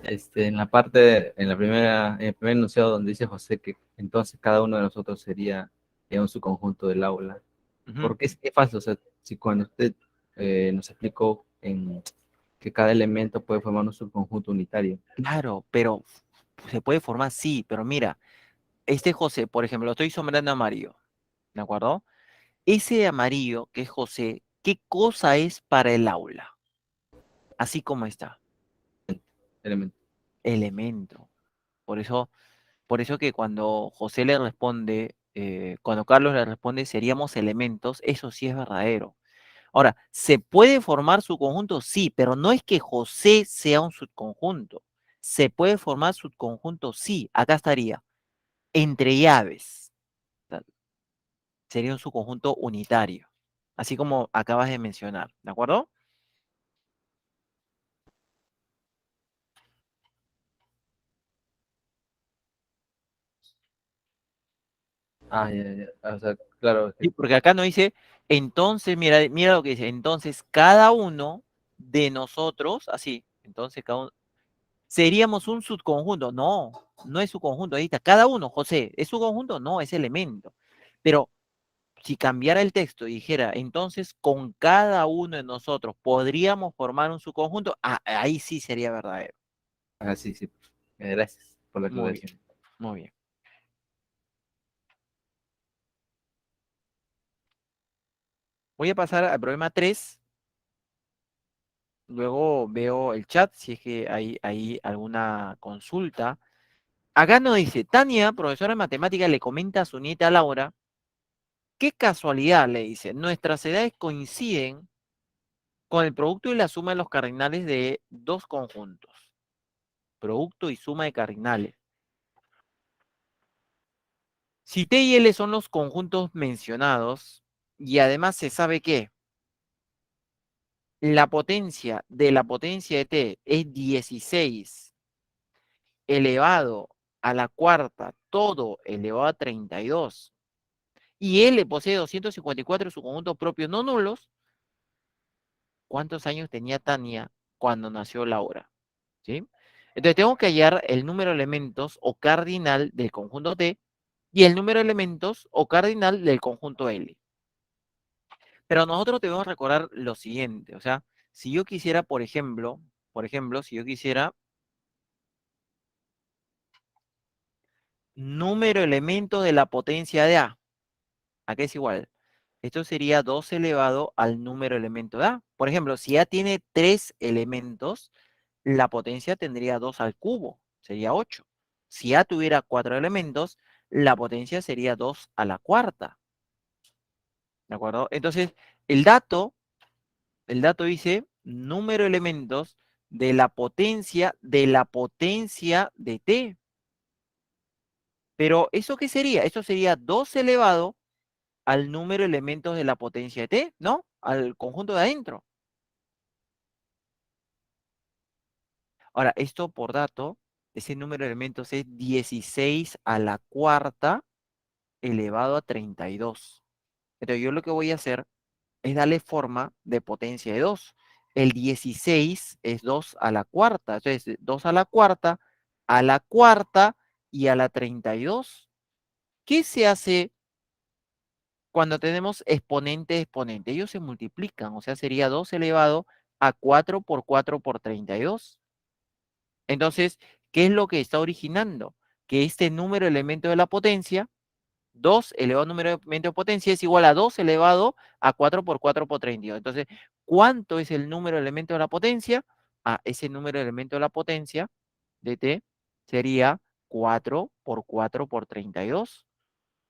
En la parte, en el primer enunciado donde dice José que entonces cada uno de nosotros sería un subconjunto del aula. Ujú. ¿Por qué es falso? O sea, si cuando usted nos explicó que cada elemento puede formar un subconjunto unitario. Claro, pero se puede formar, sí, pero mira, este José, por ejemplo, lo estoy sombreando amarillo, ¿de acuerdo? Ese amarillo que es José, ¿qué cosa es para el aula? Así como está, Elemento. elemento. Por eso que cuando José le responde, cuando Carlos le responde, seríamos elementos, eso sí es verdadero. Ahora, ¿se puede formar su conjunto? Sí, pero no es que José sea un subconjunto. ¿Se puede formar subconjunto? Sí, acá estaría. Entre llaves. O sea, sería un subconjunto unitario. Así como acabas de mencionar, ¿de acuerdo? Ah, ya, ya. O sea, claro, Sí, porque acá no dice, entonces, mira lo que dice, entonces cada uno de nosotros, así, entonces cada uno, Seríamos un subconjunto. No, no es su conjunto. Ahí está. Cada uno, José, ¿es su conjunto? No, es elemento. Pero si cambiara el texto y dijera, entonces con cada uno de nosotros podríamos formar un subconjunto, ahí sí sería verdadero. Ah, sí, sí. Gracias por la Muy bien, aclaración. muy bien. Voy a pasar al problema 3. Luego veo el chat si es que hay alguna consulta. Acá nos dice, Tania, profesora de matemáticas, le comenta a su nieta Laura, qué casualidad, le dice, nuestras edades coinciden con el producto y la suma de los cardinales de dos conjuntos. Producto y suma de cardinales. Si T y L son los conjuntos mencionados, y además se sabe que la potencia de la potencia de T es 16 elevado a la cuarta, todo elevado a 32, y L posee 254 en su conjunto propio no nulos, ¿cuántos años tenía Tania cuando nació Laura? ¿Sí? Entonces tengo que hallar el número de elementos o cardinal del conjunto T y el número de elementos o cardinal del conjunto L. Pero nosotros debemos recordar lo siguiente, o sea, si yo quisiera, por ejemplo, si yo quisiera número de elementos de la potencia de A, ¿a qué es igual? Esto sería 2 elevado al número de elementos de A. Por ejemplo, si A tiene 3 elementos, la potencia tendría 2 al cubo, sería 8. Si A tuviera 4 elementos, la potencia sería 2 a la cuarta. ¿De acuerdo? Entonces, el dato, el dato dice número de elementos de la potencia de T. Pero, ¿eso qué sería? Eso sería 2 elevado al número de elementos de la potencia de T, ¿no? Al conjunto de adentro. Ahora, esto por dato, ese número de elementos es 16 a la cuarta elevado a 32. Entonces, yo lo que voy a hacer es darle forma de potencia de 2. El 16 es 2 a la cuarta. Entonces, 2 a la cuarta y a la 32. ¿Qué se hace cuando tenemos exponente, exponente? Ellos se multiplican, o sea, sería 2 elevado a 4 por 4 por 32. Entonces, ¿qué es lo que está originando? Que este número de elementos de la potencia, 2 elevado al número de elementos de potencia, es igual a 2 elevado a 4 por 4 por 32. Entonces, ¿cuánto es el número de elementos de la potencia? Ese número de elementos de la potencia de T sería 4 por 4 por 32.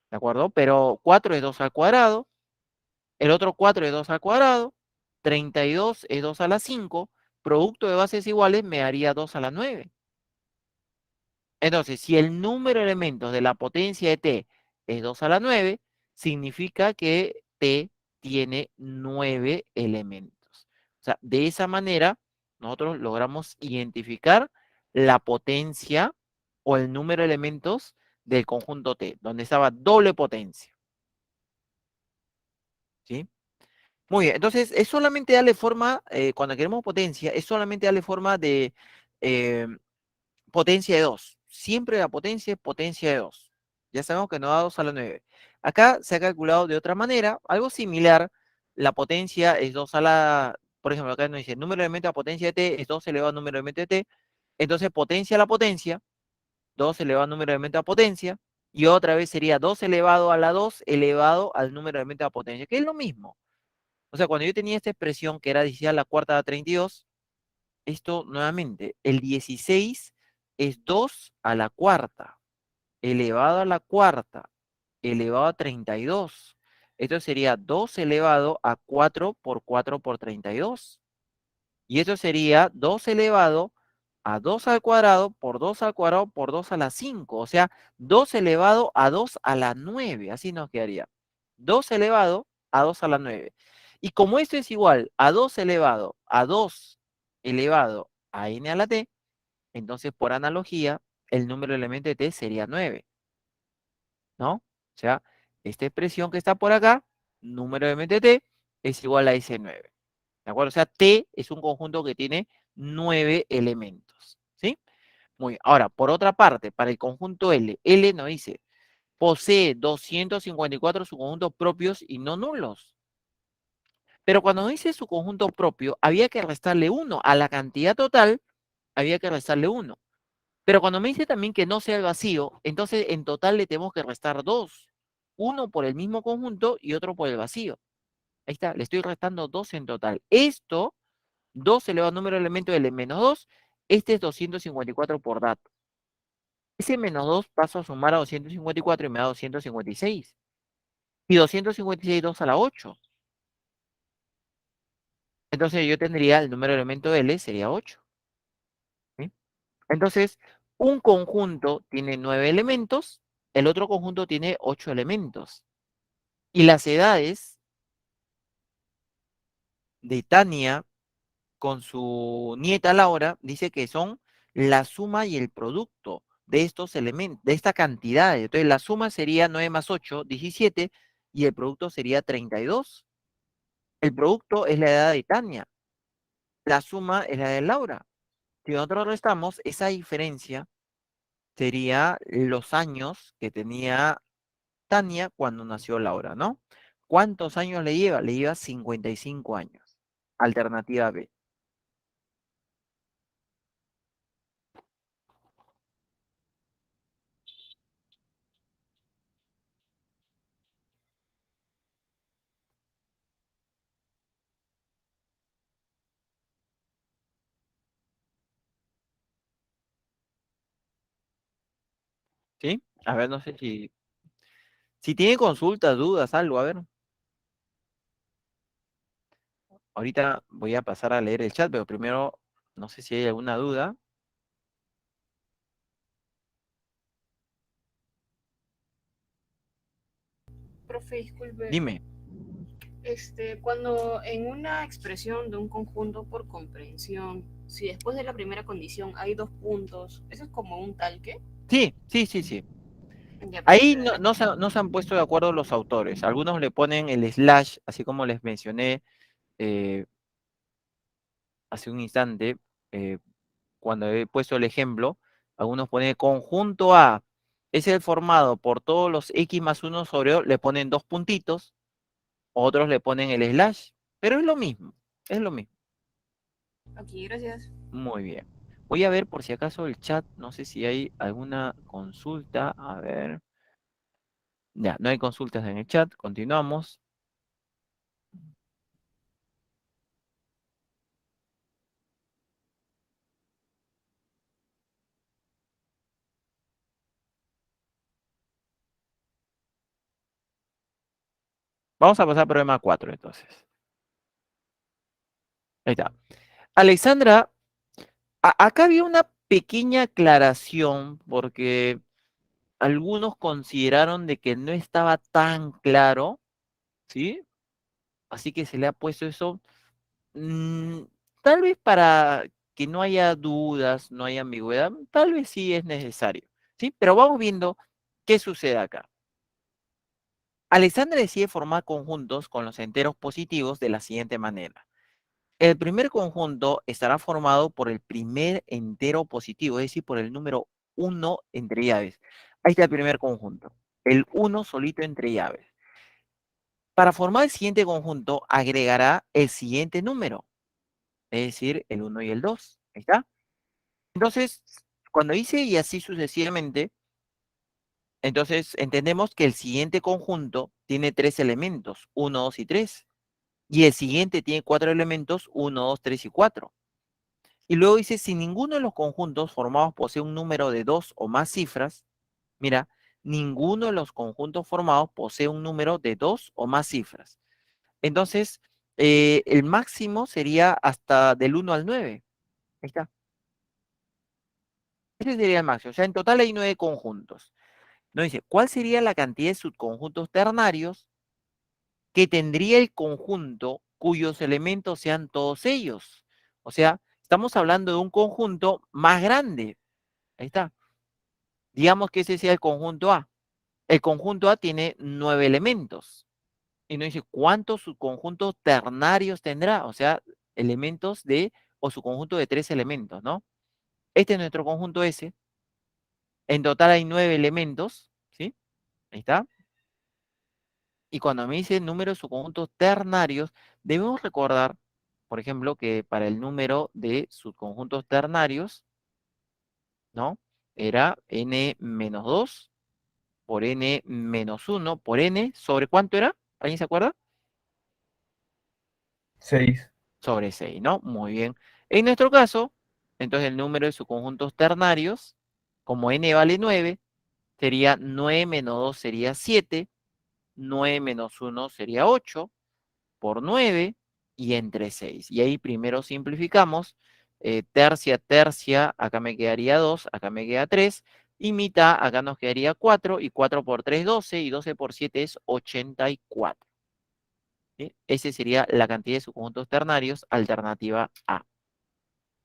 ¿De acuerdo? Pero 4 es 2 al cuadrado, el otro 4 es 2 al cuadrado, 32 es 2 a la 5, producto de bases iguales me haría 2 a la 9. Entonces, si el número de elementos de la potencia de T es 2 a la 9, significa que T tiene 9 elementos. O sea, de esa manera, nosotros logramos identificar la potencia o el número de elementos del conjunto T, donde estaba doble potencia. ¿Sí? Muy bien, entonces es solamente darle forma, cuando queremos potencia, es solamente darle forma de eh, potencia de 2. Siempre la potencia es potencia de 2. Ya sabemos que nos da 2 a la 9. Acá se ha calculado de otra manera, algo similar. La potencia es 2 a la, por ejemplo, acá nos dice, el número de elementos de la potencia de t es 2 elevado al número de elementos de t. Entonces, potencia a la potencia, 2 elevado al número de elementos de la potencia. Y otra vez sería 2 elevado a la 2 elevado al número de elementos de la potencia, que es lo mismo. O sea, cuando yo tenía esta expresión que era 16 a la cuarta de 32, esto nuevamente, el 16 es 2 a la cuarta, elevado a la cuarta, elevado a 32. Esto sería 2 elevado a 4 por 4 por 32. Y esto sería 2 elevado a 2 al cuadrado por 2 al cuadrado por 2 a la 5. O sea, 2 elevado a 2 a la 9. Así nos quedaría. 2 elevado a 2 a la 9. Y como esto es igual a 2 elevado a 2 elevado a n a la t, entonces por analogía, el número de elementos de t sería 9. ¿No? O sea, esta expresión que está por acá, número de elementos de t, es igual a ese 9. ¿De acuerdo? O sea, T es un conjunto que tiene 9 elementos. ¿Sí? Muy bien. Ahora, por otra parte, para el conjunto L, L nos dice, posee 254 subconjuntos propios y no nulos. Pero cuando nos dice su conjunto propio, había que restarle uno. A la cantidad total, había que restarle uno. Pero cuando me dice también que no sea el vacío, entonces en total le tenemos que restar dos. Uno por el mismo conjunto y otro por el vacío. Ahí está, le estoy restando dos en total. Esto, 2 elevado al número de elementos L menos 2, este es 254 por dato. Ese menos 2 paso a sumar a 254 y me da 256. Y 256 2 a la 8. Entonces yo tendría el número de elementos L sería 8. ¿Sí? Entonces, un conjunto tiene 9 elementos, el otro conjunto tiene 8 elementos. Y las edades de Tania con su nieta Laura dice que son la suma y el producto de estos elementos, de esta cantidad. Entonces, la suma sería 9 más 8, 17, y el producto sería 32. El producto es la edad de Tania, la suma es la de Laura. Si nosotros restamos, esa diferencia sería los años que tenía Tania cuando nació Laura, ¿no? ¿Cuántos años le lleva? Le lleva 55 años. Alternativa B. ¿Sí? A ver, no sé si tiene consultas, dudas, algo, a ver. Ahorita voy a pasar a leer el chat, pero primero, no sé si hay alguna duda. Profe, disculpe, Dime. cuando en una expresión de un conjunto por comprensión, si después de la primera condición hay dos puntos, ¿eso es como un tal que? Sí, sí, sí, sí. Ya, Ahí profe. no se han puesto de acuerdo los autores. Algunos le ponen el slash, así como les mencioné eh, hace un instante, eh, cuando he puesto el ejemplo. Algunos ponen conjunto A, es el formado por todos los X más 1 sobre O, le ponen dos puntitos, otros le ponen el slash, pero es lo mismo, es lo mismo. Ok, gracias. Muy bien. Voy a ver por si acaso el chat, no sé si hay alguna consulta, a ver. Ya, no hay consultas en el chat, continuamos. Vamos a pasar al problema 4 entonces. Ahí está. Alexandra, acá había una pequeña aclaración porque algunos consideraron de que no estaba tan claro, ¿sí? Así que se le ha puesto eso, mm, tal vez para que no haya dudas, no haya ambigüedad, tal vez sí es necesario, ¿sí? Pero vamos viendo qué sucede acá. Alexandra decide formar conjuntos con los enteros positivos de la siguiente manera. El primer conjunto estará formado por el primer entero positivo, es decir, por el número 1 entre llaves. Ahí está el primer conjunto, el 1 solito entre llaves. Para formar el siguiente conjunto, agregará el siguiente número, es decir, el 1 y el 2. Ahí está. Entonces, cuando dice y así sucesivamente, entonces entendemos que el siguiente conjunto tiene tres elementos, 1, 2 y 3. Y el siguiente tiene cuatro elementos, 1, 2, 3 y 4. Y luego dice, si ninguno de los conjuntos formados posee un número de dos o más cifras, mira, ninguno de los conjuntos formados posee un número de dos o más cifras. Entonces, el máximo sería hasta del 1 al 9. Ahí está. Ese sería el máximo. O sea, en total hay 9 conjuntos. Nos dice, ¿cuál sería la cantidad de subconjuntos ternarios que tendría el conjunto cuyos elementos sean todos ellos? O sea, estamos hablando de un conjunto más grande. Ahí está. Digamos que ese sea el conjunto A. El conjunto A tiene 9 elementos. Y nos dice, ¿cuántos subconjuntos ternarios tendrá? O sea, elementos de, o su conjunto de 3 elementos, ¿no? Este es nuestro conjunto S. En total hay 9 elementos, ¿sí? Ahí está. Y cuando me dice número de subconjuntos ternarios, debemos recordar, por ejemplo, que para el número de subconjuntos ternarios, ¿no? Era n-2 por n-1 por n, ¿sobre cuánto era? ¿Alguien se acuerda? 6. Sobre 6, ¿no? Muy bien. En nuestro caso, entonces el número de subconjuntos ternarios, como n vale 9, sería 9 menos 2 sería 7, 9 menos 1 sería 8, por 9 y entre 6. Y ahí primero simplificamos. Tercia, tercia, acá me quedaría 2, acá me queda 3. Y mitad, acá nos quedaría 4. Y 4 por 3, 12. Y 12 por 7 es 84. ¿Sí? Esa sería la cantidad de subconjuntos ternarios, alternativa A.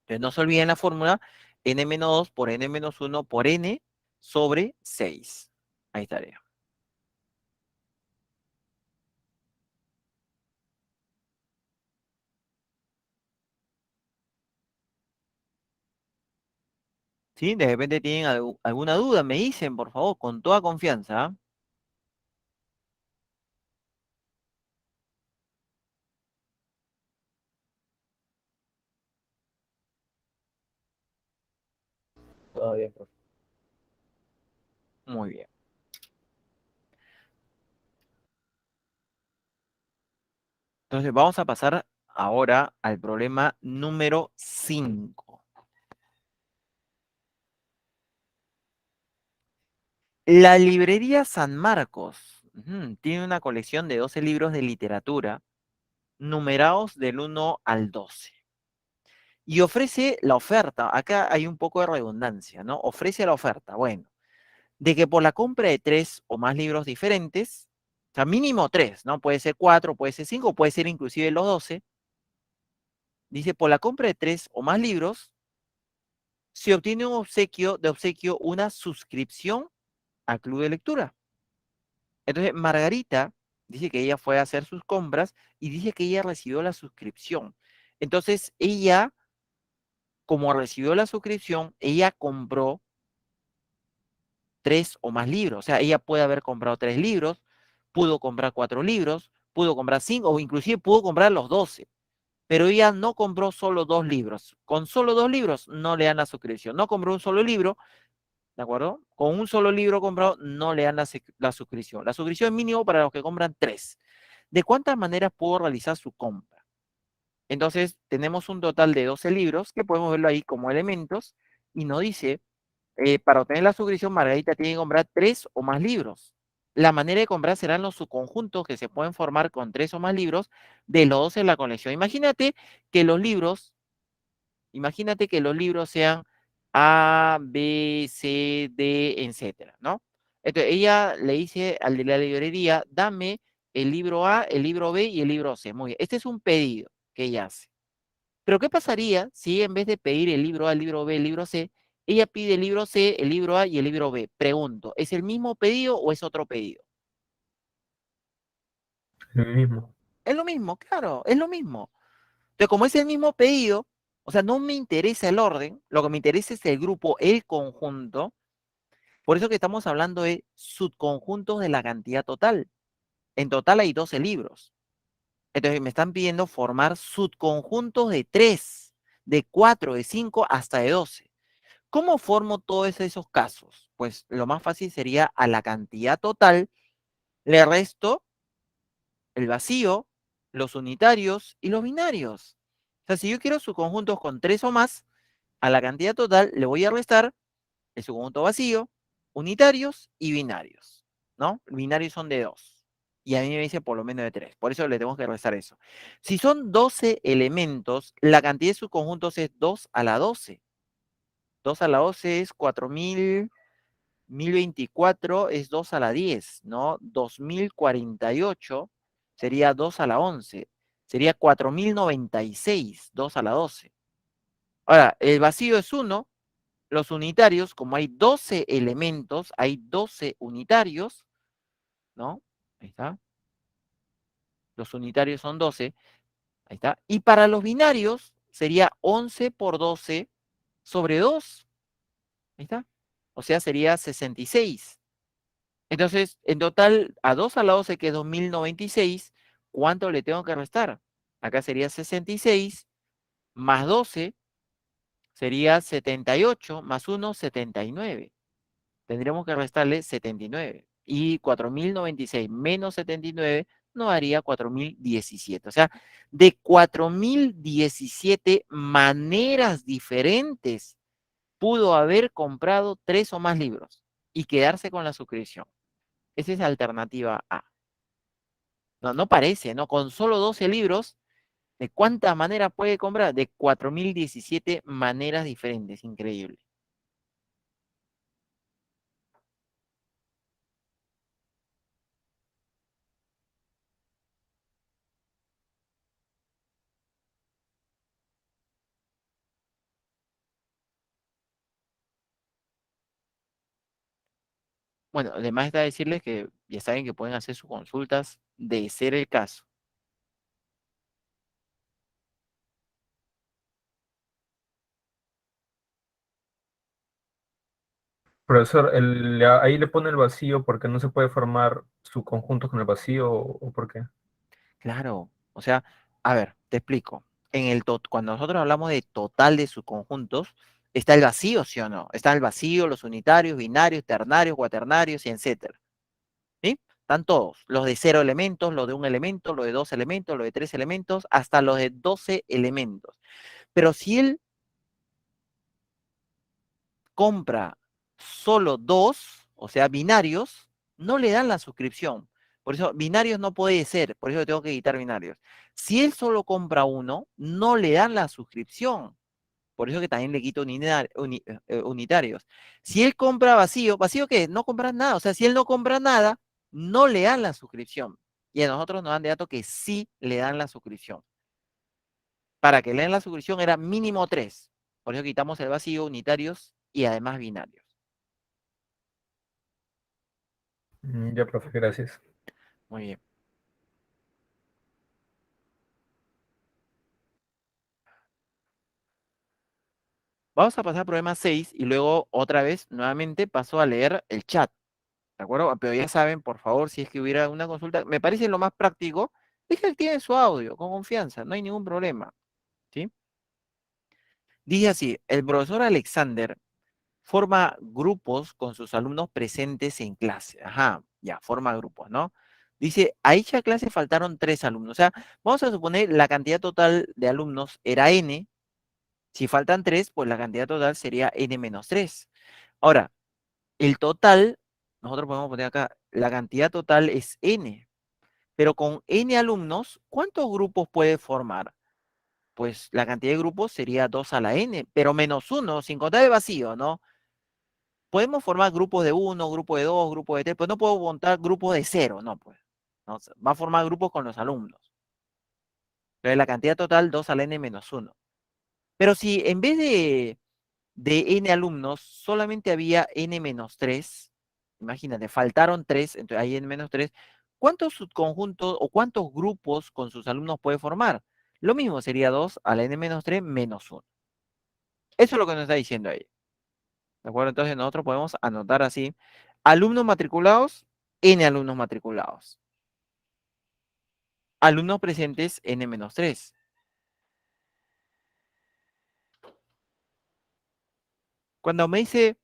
Entonces no se olviden la fórmula n-2 por n-1 por n sobre 6. Ahí estaría. ¿Sí? De repente tienen alguna duda, me dicen, por favor, con toda confianza. ¿Ah? Todavía, profe. Muy bien. Entonces vamos a pasar ahora al problema número 5. La librería San Marcos tiene una colección de 12 libros de literatura numerados del 1 al 12. Y ofrece la oferta, acá hay un poco de redundancia, ¿no? Ofrece la oferta, bueno, de que por la compra de 3 o más libros diferentes, o sea, mínimo 3, ¿no? Puede ser 4, puede ser 5, puede ser inclusive los 12. Dice, por la compra de 3 o más libros, se obtiene un obsequio, de obsequio una suscripción al club de lectura. Entonces, Margarita dice que ella fue a hacer sus compras y dice que ella recibió la suscripción. Entonces, ella, como recibió la suscripción, ella compró 3 o más libros. O sea, ella puede haber comprado 3 libros, pudo comprar 4 libros, pudo comprar 5 o inclusive pudo comprar los 12. Pero ella no compró solo 2 libros. Con solo 2 libros no le dan la suscripción. No compró un solo libro, ¿de acuerdo? Con un solo libro comprado no le dan la suscripción. La suscripción es mínimo para los que compran 3. ¿De cuántas maneras puedo realizar su compra? Entonces, tenemos un total de 12 libros que podemos verlo ahí como elementos y nos dice, para obtener la suscripción, Margarita tiene que comprar 3 o más libros. La manera de comprar serán los subconjuntos que se pueden formar con 3 o más libros de los 12 en la colección. Que los libros Imagínate que los libros sean A, B, C, D, etcétera, ¿no? Entonces ella le dice al de la librería, dame el libro A, el libro B y el libro C. Muy bien, este es un pedido que ella hace. Pero ¿qué pasaría si en vez de pedir el libro A, el libro B, el libro C, ella pide el libro C, el libro A y el libro B? Pregunto, ¿es el mismo pedido o es otro pedido? El mismo. Es lo mismo, claro, es lo mismo. Entonces, como es el mismo pedido, o sea, no me interesa el orden, lo que me interesa es el grupo, el conjunto. Por eso que estamos hablando de subconjuntos de la cantidad total. En total hay 12 libros. Entonces me están pidiendo formar subconjuntos de 3, de 4, de 5 hasta de 12. ¿Cómo formo todos esos casos? Pues lo más fácil sería a la cantidad total le resto el vacío, los unitarios y los binarios. O sea, si yo quiero subconjuntos con 3 o más, a la cantidad total le voy a restar el subconjunto vacío, unitarios y binarios, ¿no? Binarios son de 2. Y a mí me dice por lo menos de 3. Por eso le tengo que restar eso. Si son 12 elementos, la cantidad de subconjuntos es 2 a la 12. 2 a la 12 es 4000, 1024 es 2 a la 10, ¿no? 2048 sería 2 a la 11. Sería 4096, 2 a la 12. Ahora, el vacío es 1. Los unitarios, como hay 12 elementos, hay 12 unitarios, ¿no? Ahí está. Los unitarios son 12. Ahí está. Y para los binarios sería 11 por 12 sobre 2. Ahí está. O sea, sería 66. Entonces, en total, a 2 a la 12, que es 2096, ¿cuánto le tengo que restar? Acá sería 66 más 12 sería 78 más 1, 79. Tendríamos que restarle 79. Y 4096 menos 79 nos daría 4017. O sea, de 4017 maneras diferentes pudo haber comprado 3 o más libros y quedarse con la suscripción. Esa es la alternativa A. No, no parece, ¿no? Con solo 12 libros, ¿de cuántas maneras puede comprar? De 4017 maneras diferentes. Increíble. Bueno, además está decirles que ya saben que pueden hacer sus consultas de ser el caso. Profesor, ahí le pone el vacío porque no se puede formar subconjuntos con el vacío o por qué. Claro, o sea, a ver, te explico. Cuando nosotros hablamos de total de sus conjuntos, está el vacío, ¿sí o no? Está el vacío, los unitarios, binarios, ternarios, cuaternarios y etcétera. ¿Sí? Están todos, los de 0 elementos, los de un elemento, los de 2 elementos, los de 3 elementos, hasta los de 12 elementos. Pero si él compra solo 2, o sea, binarios, no le dan la suscripción. Por eso, binarios no puede ser, por eso tengo que quitar binarios. Si él solo compra 1, no le dan la suscripción. Por eso que también le quito unitarios. Si él compra vacío, ¿vacío qué? No compra nada. O sea, si él no compra nada, no le dan la suscripción. Y a nosotros nos dan de datos que sí le dan la suscripción. Para que le den la suscripción era mínimo 3. Por eso quitamos el vacío, unitarios y además binarios. Ya, profe, gracias. Muy bien. Vamos a pasar al problema 6 y luego otra vez, nuevamente, paso a leer el chat. ¿De acuerdo? Pero ya saben, por favor, si es que hubiera una consulta, me parece lo más práctico, es que activen su audio con confianza, no hay ningún problema. ¿Sí? Dice así, el profesor Alexander forma grupos con sus alumnos presentes en clase. Ajá, ya, forma grupos, ¿no? Dice, a dicha clase faltaron 3 alumnos. O sea, vamos a suponer la cantidad total de alumnos era n. Si faltan 3, pues la cantidad total sería n menos 3. Ahora, el total, nosotros podemos poner acá, la cantidad total es n. Pero con n alumnos, ¿cuántos grupos puede formar? Pues la cantidad de grupos sería 2 a la n, pero menos 1, sin contar el vacío, ¿no? Podemos formar grupos de 1, grupo de 2, grupo de 3, pero no puedo montar grupos de 0, no, pues. No, va a formar grupos con los alumnos. Entonces la cantidad total 2 a la n menos 1. Pero si en vez de n alumnos solamente había n menos 3, imagínate, faltaron 3, entonces hay n menos 3, ¿cuántos subconjuntos o cuántos grupos con sus alumnos puede formar? Lo mismo sería 2 a la n menos 3 menos 1. Eso es lo que nos está diciendo ahí. ¿De acuerdo? Entonces nosotros podemos anotar así, alumnos matriculados, n alumnos matriculados. Alumnos presentes, n menos 3. Cuando me dice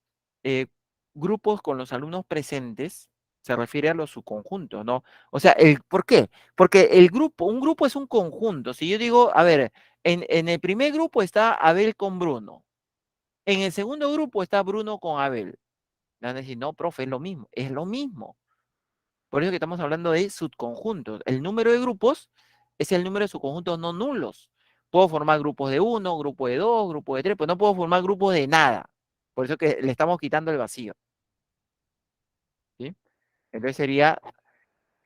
eh, grupos con los alumnos presentes, se refiere a los subconjuntos, ¿no? O sea, ¿por qué? Porque un grupo es un conjunto. Si yo digo, a ver, en el primer grupo está Abel con Bruno. En el segundo grupo está Bruno con Abel. Me van a decir, no, profe, es lo mismo. Es lo mismo. Por eso que estamos hablando de subconjuntos. El número de grupos es el número de subconjuntos no nulos. Puedo formar grupos de 1, grupo de 2, grupo de 3, pero no puedo formar grupos de nada. Por eso que le estamos quitando el vacío. ¿Sí? Entonces sería,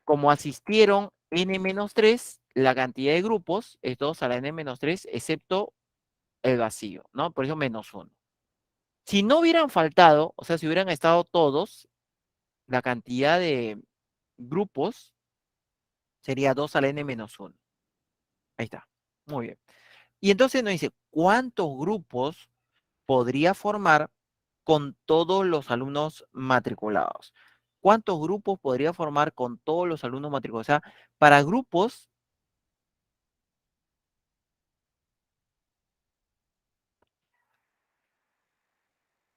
como asistieron n-3, la cantidad de grupos es 2 a la n-3, excepto el vacío, ¿no? Por eso menos 1. Si no hubieran faltado, o sea, si hubieran estado todos, la cantidad de grupos sería 2 a la n-1. Ahí está. Muy bien. Y entonces nos dice, ¿cuántos grupos podría formar con todos los alumnos matriculados? ¿Cuántos grupos podría formar con todos los alumnos matriculados? O sea, para grupos,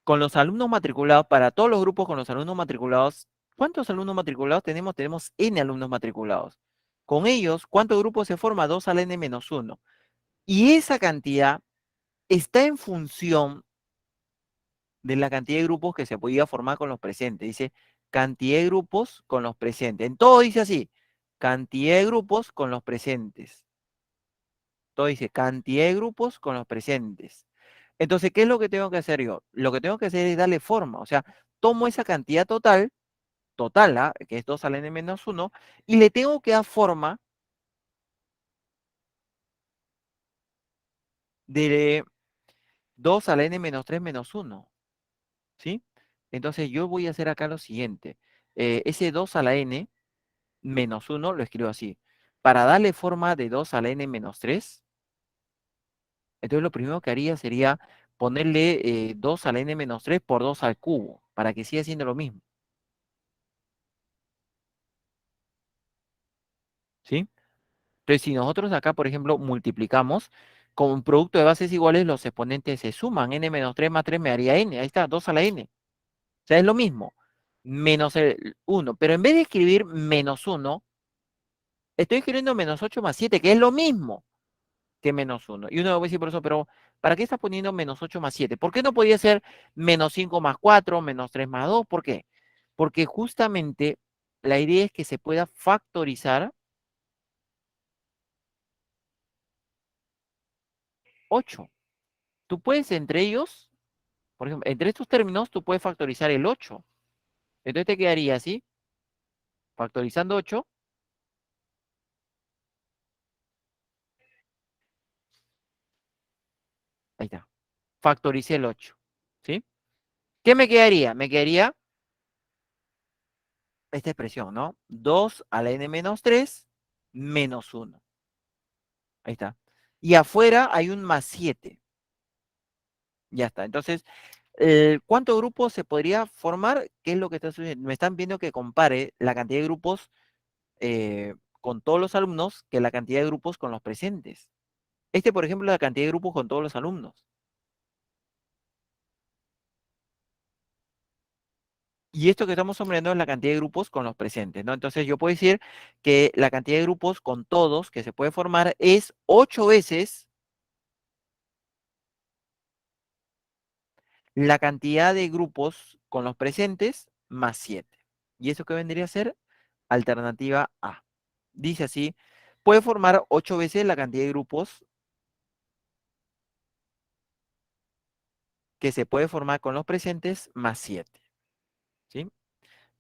con los alumnos matriculados, para todos los grupos con los alumnos matriculados, ¿cuántos alumnos matriculados tenemos? Tenemos N alumnos matriculados. Con ellos, ¿cuántos grupos se forma? 2 a la N menos 1. Y esa cantidad está en función de la cantidad de grupos que se podía formar con los presentes. Dice cantidad de grupos con los presentes. En todo dice así, cantidad de grupos con los presentes. Todo dice cantidad de grupos con los presentes. Entonces, ¿qué es lo que tengo que hacer yo? Lo que tengo que hacer es darle forma. O sea, tomo esa cantidad total, ¿ah? Que es 2 a la n menos 1, y le tengo que dar forma de 2 a la n menos 3 menos 1. ¿Sí? Entonces, yo voy a hacer acá lo siguiente. Ese 2 a la n menos 1 lo escribo así. Para darle forma de 2 a la n menos 3, entonces lo primero que haría sería ponerle 2 a la n menos 3 por 2 al cubo, para que siga siendo lo mismo. ¿Sí? Entonces, si nosotros acá, por ejemplo, multiplicamos con un producto de bases iguales, los exponentes se suman. N menos 3 más 3 me haría n. Ahí está, 2 a la n. O sea, es lo mismo. Menos el 1. Pero en vez de escribir menos 1, estoy escribiendo menos 8 más 7, que es lo mismo que menos 1. Y uno va a decir por eso, pero ¿para qué estás poniendo menos 8 más 7? ¿Por qué no podía ser menos 5 más 4, menos 3 más 2? ¿Por qué? Porque justamente la idea es que se pueda factorizar 8. Tú puedes entre ellos, por ejemplo, entre estos términos, tú puedes factorizar el 8. Entonces te quedaría así, factorizando 8, ahí está, factoricé el 8, ¿sí? ¿Qué me quedaría? Me quedaría esta expresión, ¿no? 2 a la n menos 3 menos 1. Ahí está. Y afuera hay un más 7. Ya está. Entonces, ¿cuántos grupos se podría formar? ¿Qué es lo que está sucediendo? Me están viendo que compare la cantidad de grupos con todos los alumnos que la cantidad de grupos con los presentes. Este, por ejemplo, es la cantidad de grupos con todos los alumnos. Y esto que estamos sombrando es la cantidad de grupos con los presentes, ¿no? Entonces yo puedo decir que la cantidad de grupos con todos que se puede formar es 8 veces la cantidad de grupos con los presentes más 7. ¿Y eso qué vendría a ser? Alternativa A. Dice así, puede formar 8 veces la cantidad de grupos que se puede formar con los presentes más 7. ¿Sí?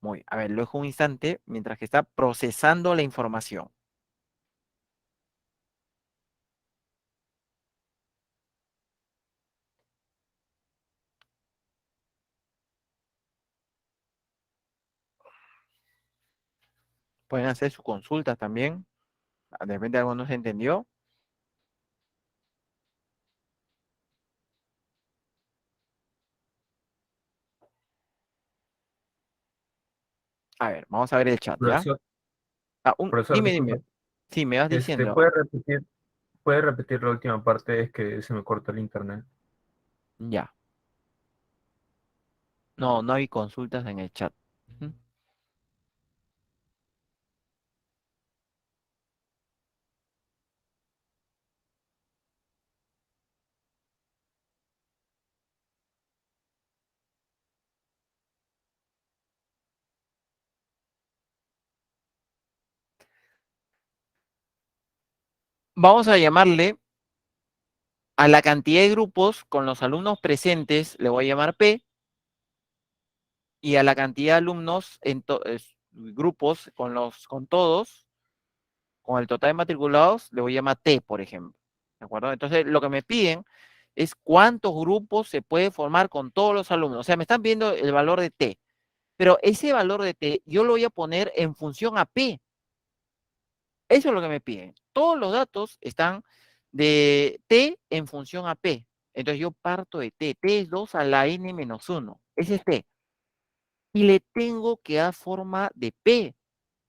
Muy, a ver, lo dejo un instante mientras que está procesando la información. Pueden hacer sus consultas también. De repente algo no se entendió. A ver, vamos a ver el chat, ¿ya? Profesor, Ah, profesor, dime, disculpa. dime. Sí, me vas diciendo. ¿Puede repetir la última parte? Es que se me cortó el internet. Ya. No, no hay consultas en el chat. Ujú. Vamos a llamarle a la cantidad de grupos con los alumnos presentes, le voy a llamar P, y a la cantidad de alumnos en grupos con todos, con el total de matriculados, le voy a llamar T, por ejemplo. ¿De acuerdo? Entonces, lo que me piden es cuántos grupos se puede formar con todos los alumnos. O sea, me están viendo el valor de T, pero ese valor de T yo lo voy a poner en función a P. Eso es lo que me piden. Todos los datos están de T en función a P. Entonces yo parto de t. T es 2 a la n menos 1. Ese es t. Y le tengo que dar forma de p.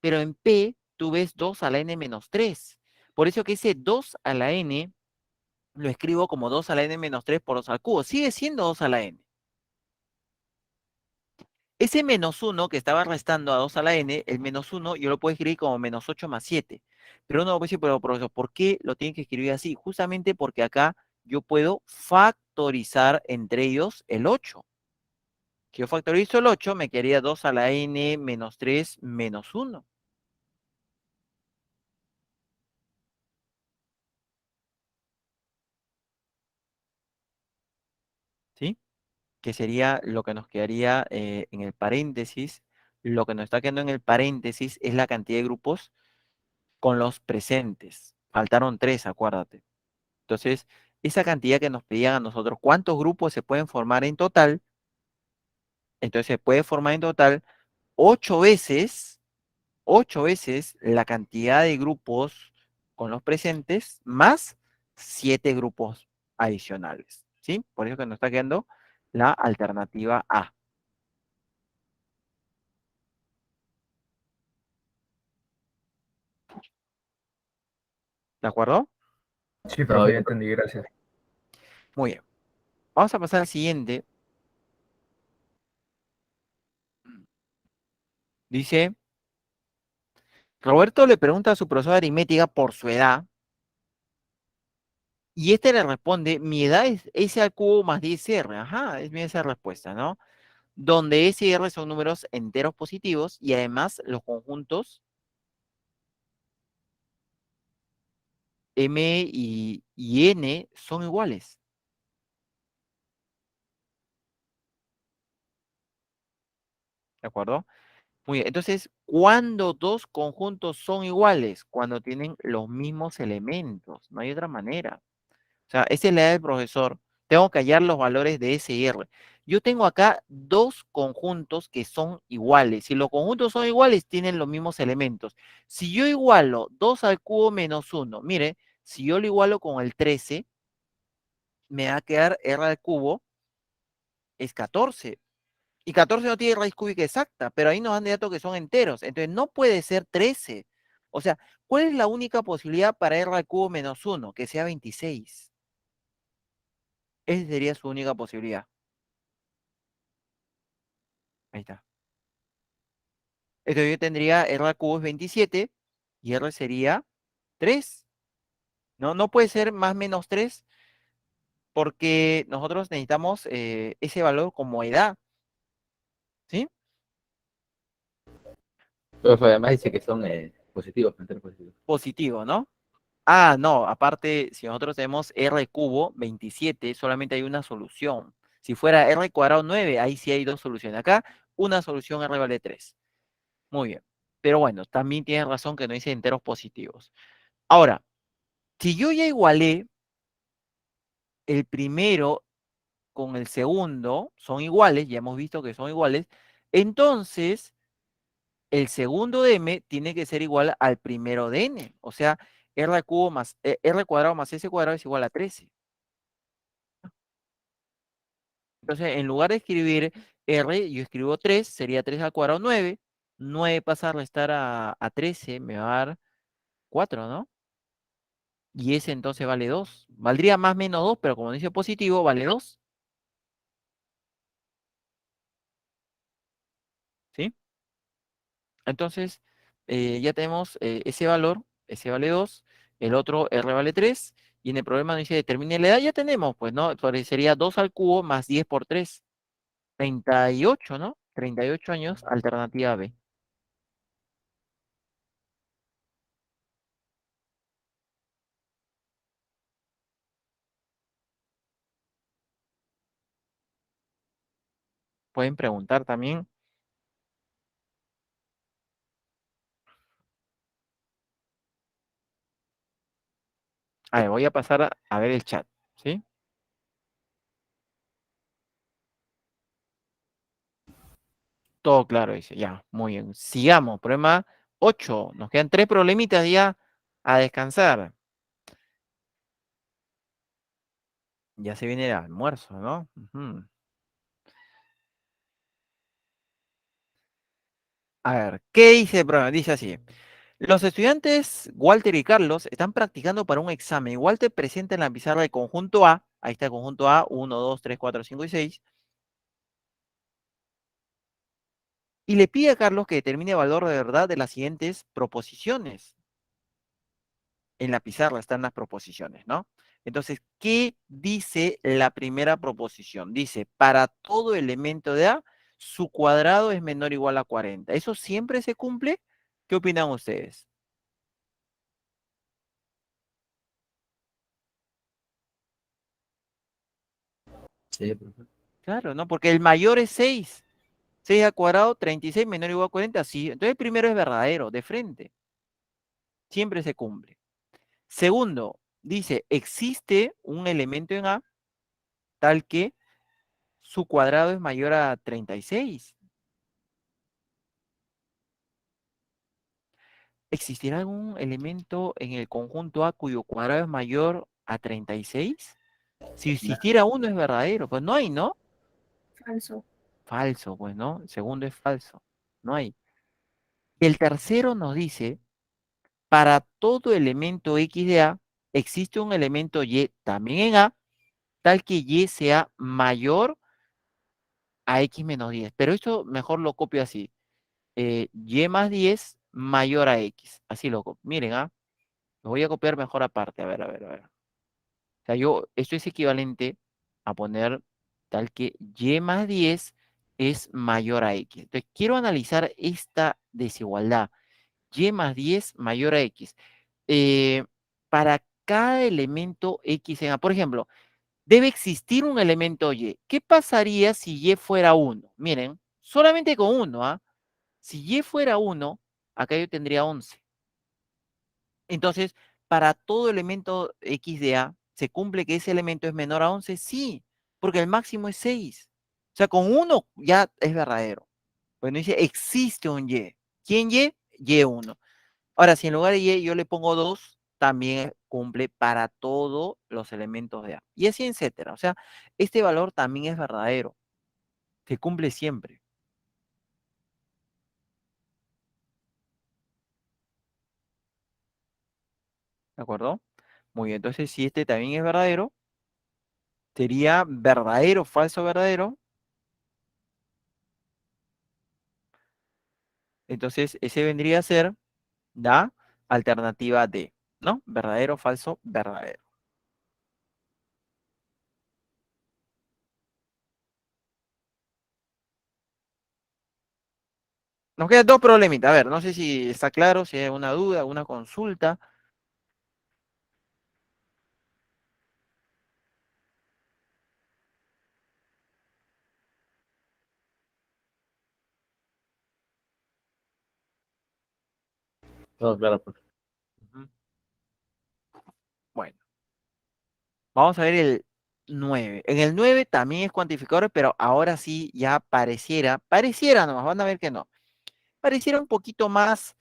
Pero en p tú ves 2 a la n menos 3. Por eso que ese 2 a la n lo escribo como 2 a la n menos 3 por 2 al cubo. Sigue siendo 2 a la n. Ese menos 1 que estaba restando a 2 a la n, el menos 1 yo lo puedo escribir como menos 8 más 7. Pero uno puede decir, pero profesor, ¿por qué lo tienen que escribir así? Justamente porque acá yo puedo factorizar entre ellos el 8. Si yo factorizo el 8, me quedaría 2 a la n menos 3 menos 1. ¿Sí? Que sería lo que nos quedaría en el paréntesis. Lo que nos está quedando en el paréntesis es la cantidad de grupos con los presentes. Faltaron 3, acuérdate. Entonces, esa cantidad que nos pedían a nosotros, ¿cuántos grupos se pueden formar en total? Entonces, se puede formar en total 8 veces, 8 veces la cantidad de grupos con los presentes más 7 grupos adicionales. ¿Sí? Por eso que nos está quedando la alternativa A. ¿De acuerdo? Sí, No, profe, ya bien, entendí, gracias. Muy bien. Vamos a pasar al siguiente. Dice, Roberto le pregunta a su profesor de aritmética por su edad, y este le responde, mi edad es S al cubo más 10R. Ajá, es bien esa respuesta, ¿no? Donde S y R son números enteros positivos y además los conjuntos M y N son iguales. ¿De acuerdo? Muy bien. Entonces, ¿cuándo dos conjuntos son iguales? Cuando tienen los mismos elementos. No hay otra manera. O sea, esa es la idea del profesor. Tengo que hallar los valores de S y R. Yo tengo acá dos conjuntos que son iguales. Si los conjuntos son iguales, tienen los mismos elementos. Si yo igualo 2 al cubo menos 1, mire, si yo lo igualo con el 13, me va a quedar R al cubo es 14. Y 14 no tiene raíz cúbica exacta, pero ahí nos dan de datos que son enteros. Entonces no puede ser 13. O sea, ¿cuál es la única posibilidad para R al cubo menos 1? Que sea 26. Esa sería su única posibilidad. Ahí está. Entonces yo tendría R al cubo es 27 y R sería 3. No, no puede ser más menos 3 porque nosotros necesitamos ese valor como edad. ¿Sí? profe, además dice que son positivos, enteros positivos. Positivo, ¿no? Ah, no, aparte, si nosotros tenemos R cubo 27, solamente hay una solución. Si fuera R cuadrado 9, ahí sí hay dos soluciones. Acá, una solución R vale 3. Muy bien. Pero bueno, también tienes razón que no dice enteros positivos. Ahora, si yo ya igualé el primero con el segundo, son iguales, ya hemos visto que son iguales, entonces el segundo de m tiene que ser igual al primero de n. O sea, r cubo más r cuadrado más s cuadrado es igual a 13. Entonces, en lugar de escribir r, yo escribo 3, sería 3 al cuadrado 9. 9 pasa a restar a 13, me va a dar 4, ¿no? Y ese entonces vale 2. Valdría más menos 2, pero como dice positivo, vale 2. ¿Sí? Entonces, ya tenemos ese vale 2, el otro r vale 3, y en el problema nos dice determine la edad, ya tenemos, pues, ¿no? Entonces sería 2 al cubo más 10 por 3, 38, ¿no? 38 años, alternativa B. Pueden preguntar también. A ver, voy a pasar a ver el chat, ¿sí? Todo claro, dice, ya, muy bien. Sigamos, problema 8. Nos quedan 3 problemitas ya a descansar. Ya se viene el almuerzo, ¿no? Ujú. A ver, ¿qué dice el programa? Dice así. Los estudiantes Walter y Carlos están practicando para un examen. Walter presenta en la pizarra el conjunto A. Ahí está el conjunto A, 1, 2, 3, 4, 5 y 6. Y le pide a Carlos que determine el valor de verdad de las siguientes proposiciones. En la pizarra están las proposiciones, ¿no? Entonces, ¿qué dice la primera proposición? Dice, para todo elemento de A, su cuadrado es menor o igual a 40. ¿Eso siempre se cumple? ¿Qué opinan ustedes? Sí, profe. Claro, ¿no? Porque el mayor es 6. 6 al cuadrado, 36 menor o igual a 40, sí. Entonces el primero es verdadero, de frente. Siempre se cumple. Segundo, dice, existe un elemento en A tal que su cuadrado es mayor a 36. ¿Existirá algún elemento en el conjunto A cuyo cuadrado es mayor a 36? Si existiera uno es verdadero, pues no hay, ¿no? Falso. Falso, pues, ¿no? El segundo es falso. No hay. El tercero nos dice, para todo elemento X de A, existe un elemento Y también en A, tal que Y sea mayor a X menos 10. Pero esto mejor lo copio así. Y más 10 mayor a X. Así lo copio. Miren, ¿ah? Lo voy a copiar mejor aparte. A ver, a ver, a ver. O sea, esto es equivalente a poner tal que Y más 10 es mayor a X. Entonces, quiero analizar esta desigualdad. Y más 10 mayor a X. Eh, para cada elemento X en A, por ejemplo, debe existir un elemento Y. ¿Qué pasaría si Y fuera 1? Miren, solamente con 1, ¿ah? Si Y fuera 1, acá yo tendría 11. Entonces, para todo elemento X de A, ¿se cumple que ese elemento es menor a 11? Sí, porque el máximo es 6. O sea, con 1 ya es verdadero. Bueno, dice, existe un Y. ¿Quién Y? Y1. Ahora, si en lugar de Y yo le pongo 2, también cumple para todos los elementos de A. Y así, etcétera. O sea, este valor también es verdadero. Se cumple siempre. ¿De acuerdo? Muy bien. Entonces, si este también es verdadero, sería verdadero, falso, verdadero. Entonces, ese vendría a ser la alternativa D, ¿no? Verdadero, falso, verdadero. Nos quedan dos problemitas. A ver, no sé si está claro, si hay una duda, una consulta. Todo claro, profe. Ujú. Bueno, vamos a ver el 9. En el 9 también es cuantificador, pero ahora sí ya pareciera nomás, van a ver que no. Pareciera un poquito más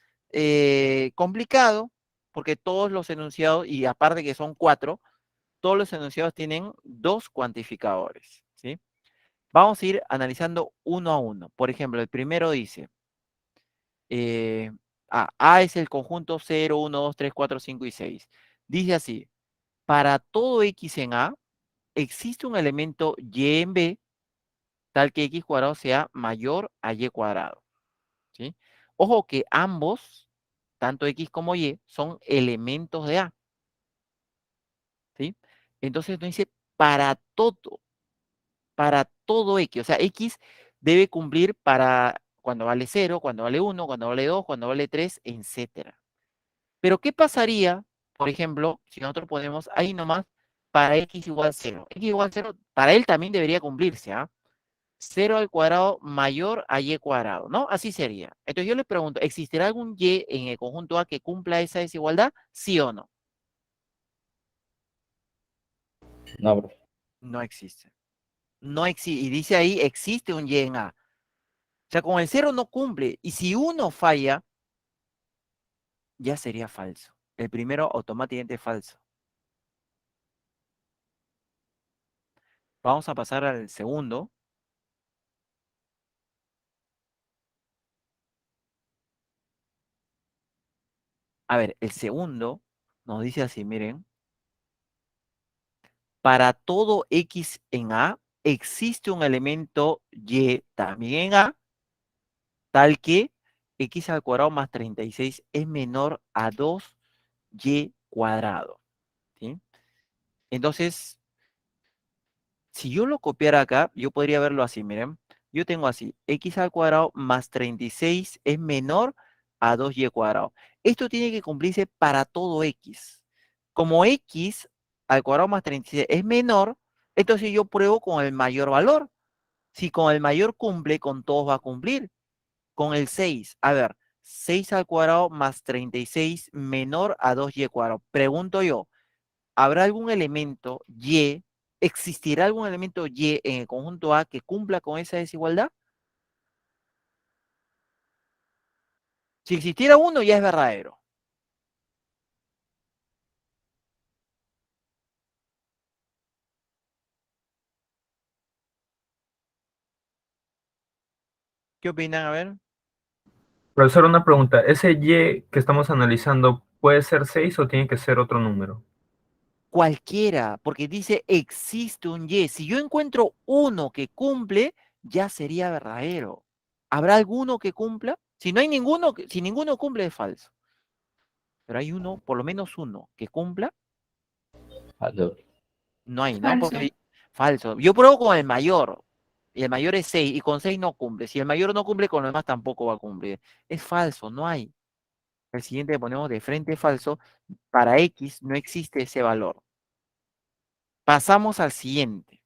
complicado, porque todos los enunciados, y aparte que son 4, todos los enunciados tienen 2 cuantificadores, ¿sí? Vamos a ir analizando uno a uno. Por ejemplo, el primero dice, eh, A es el conjunto 0, 1, 2, 3, 4, 5 y 6. Dice así, para todo X en A, existe un elemento Y en B, tal que X cuadrado sea mayor a Y cuadrado, ¿sí? Ojo que ambos, tanto X como Y, son elementos de A, ¿sí? Entonces nos dice para todo X. O sea, X debe cumplir para cuando vale 0, cuando vale 1, cuando vale 2, cuando vale 3, etcétera. Pero, ¿qué pasaría, por ejemplo, si nosotros ponemos ahí nomás para X igual 0? X igual 0, para él también debería cumplirse, ¿ah? 0 al cuadrado mayor a Y cuadrado, ¿no? Así sería. Entonces yo le pregunto, ¿existirá algún Y en el conjunto A que cumpla esa desigualdad? ¿Sí o no? No, profe. No existe. No existe. Y dice ahí, existe un Y en A. O sea, con el 0 no cumple. Y si uno falla, ya sería falso. El primero automáticamente es falso. Vamos a pasar al segundo. A ver, el segundo nos dice así, miren. Para todo X en A, existe un elemento Y también en A, tal que X al cuadrado más 36 es menor a 2Y cuadrado. ¿Sí? Entonces, si yo lo copiara acá, yo podría verlo así, miren. Yo tengo así, X al cuadrado más 36 es menor a 2Y cuadrado. Esto tiene que cumplirse para todo X. Como X al cuadrado más 36 es menor, entonces yo pruebo con el mayor valor. Si con el mayor cumple, con todos va a cumplir. Con el 6, a ver, 6 al cuadrado más 36 menor a 2Y cuadrado. Pregunto yo, ¿habrá algún elemento Y, existirá algún elemento Y en el conjunto A que cumpla con esa desigualdad? Si existiera uno, ya es verdadero. ¿Qué opinan? A ver. Profesor, una pregunta. ¿Ese Y que estamos analizando puede ser 6 o tiene que ser otro número? Cualquiera, porque dice existe un Y. Si yo encuentro uno que cumple, ya sería verdadero. ¿Habrá alguno que cumpla? Si no hay ninguno, si ninguno cumple, es falso. Pero hay uno, por lo menos uno, que cumpla, Falso. no hay, ¿no? Falso. Porque falso. Yo pruebo con el mayor, y el mayor es 6 y con 6 no cumple. Si el mayor no cumple, con los demás tampoco va a cumplir. Es falso, no hay. El siguiente que ponemos de frente es falso. Para X no existe ese valor. Pasamos al siguiente.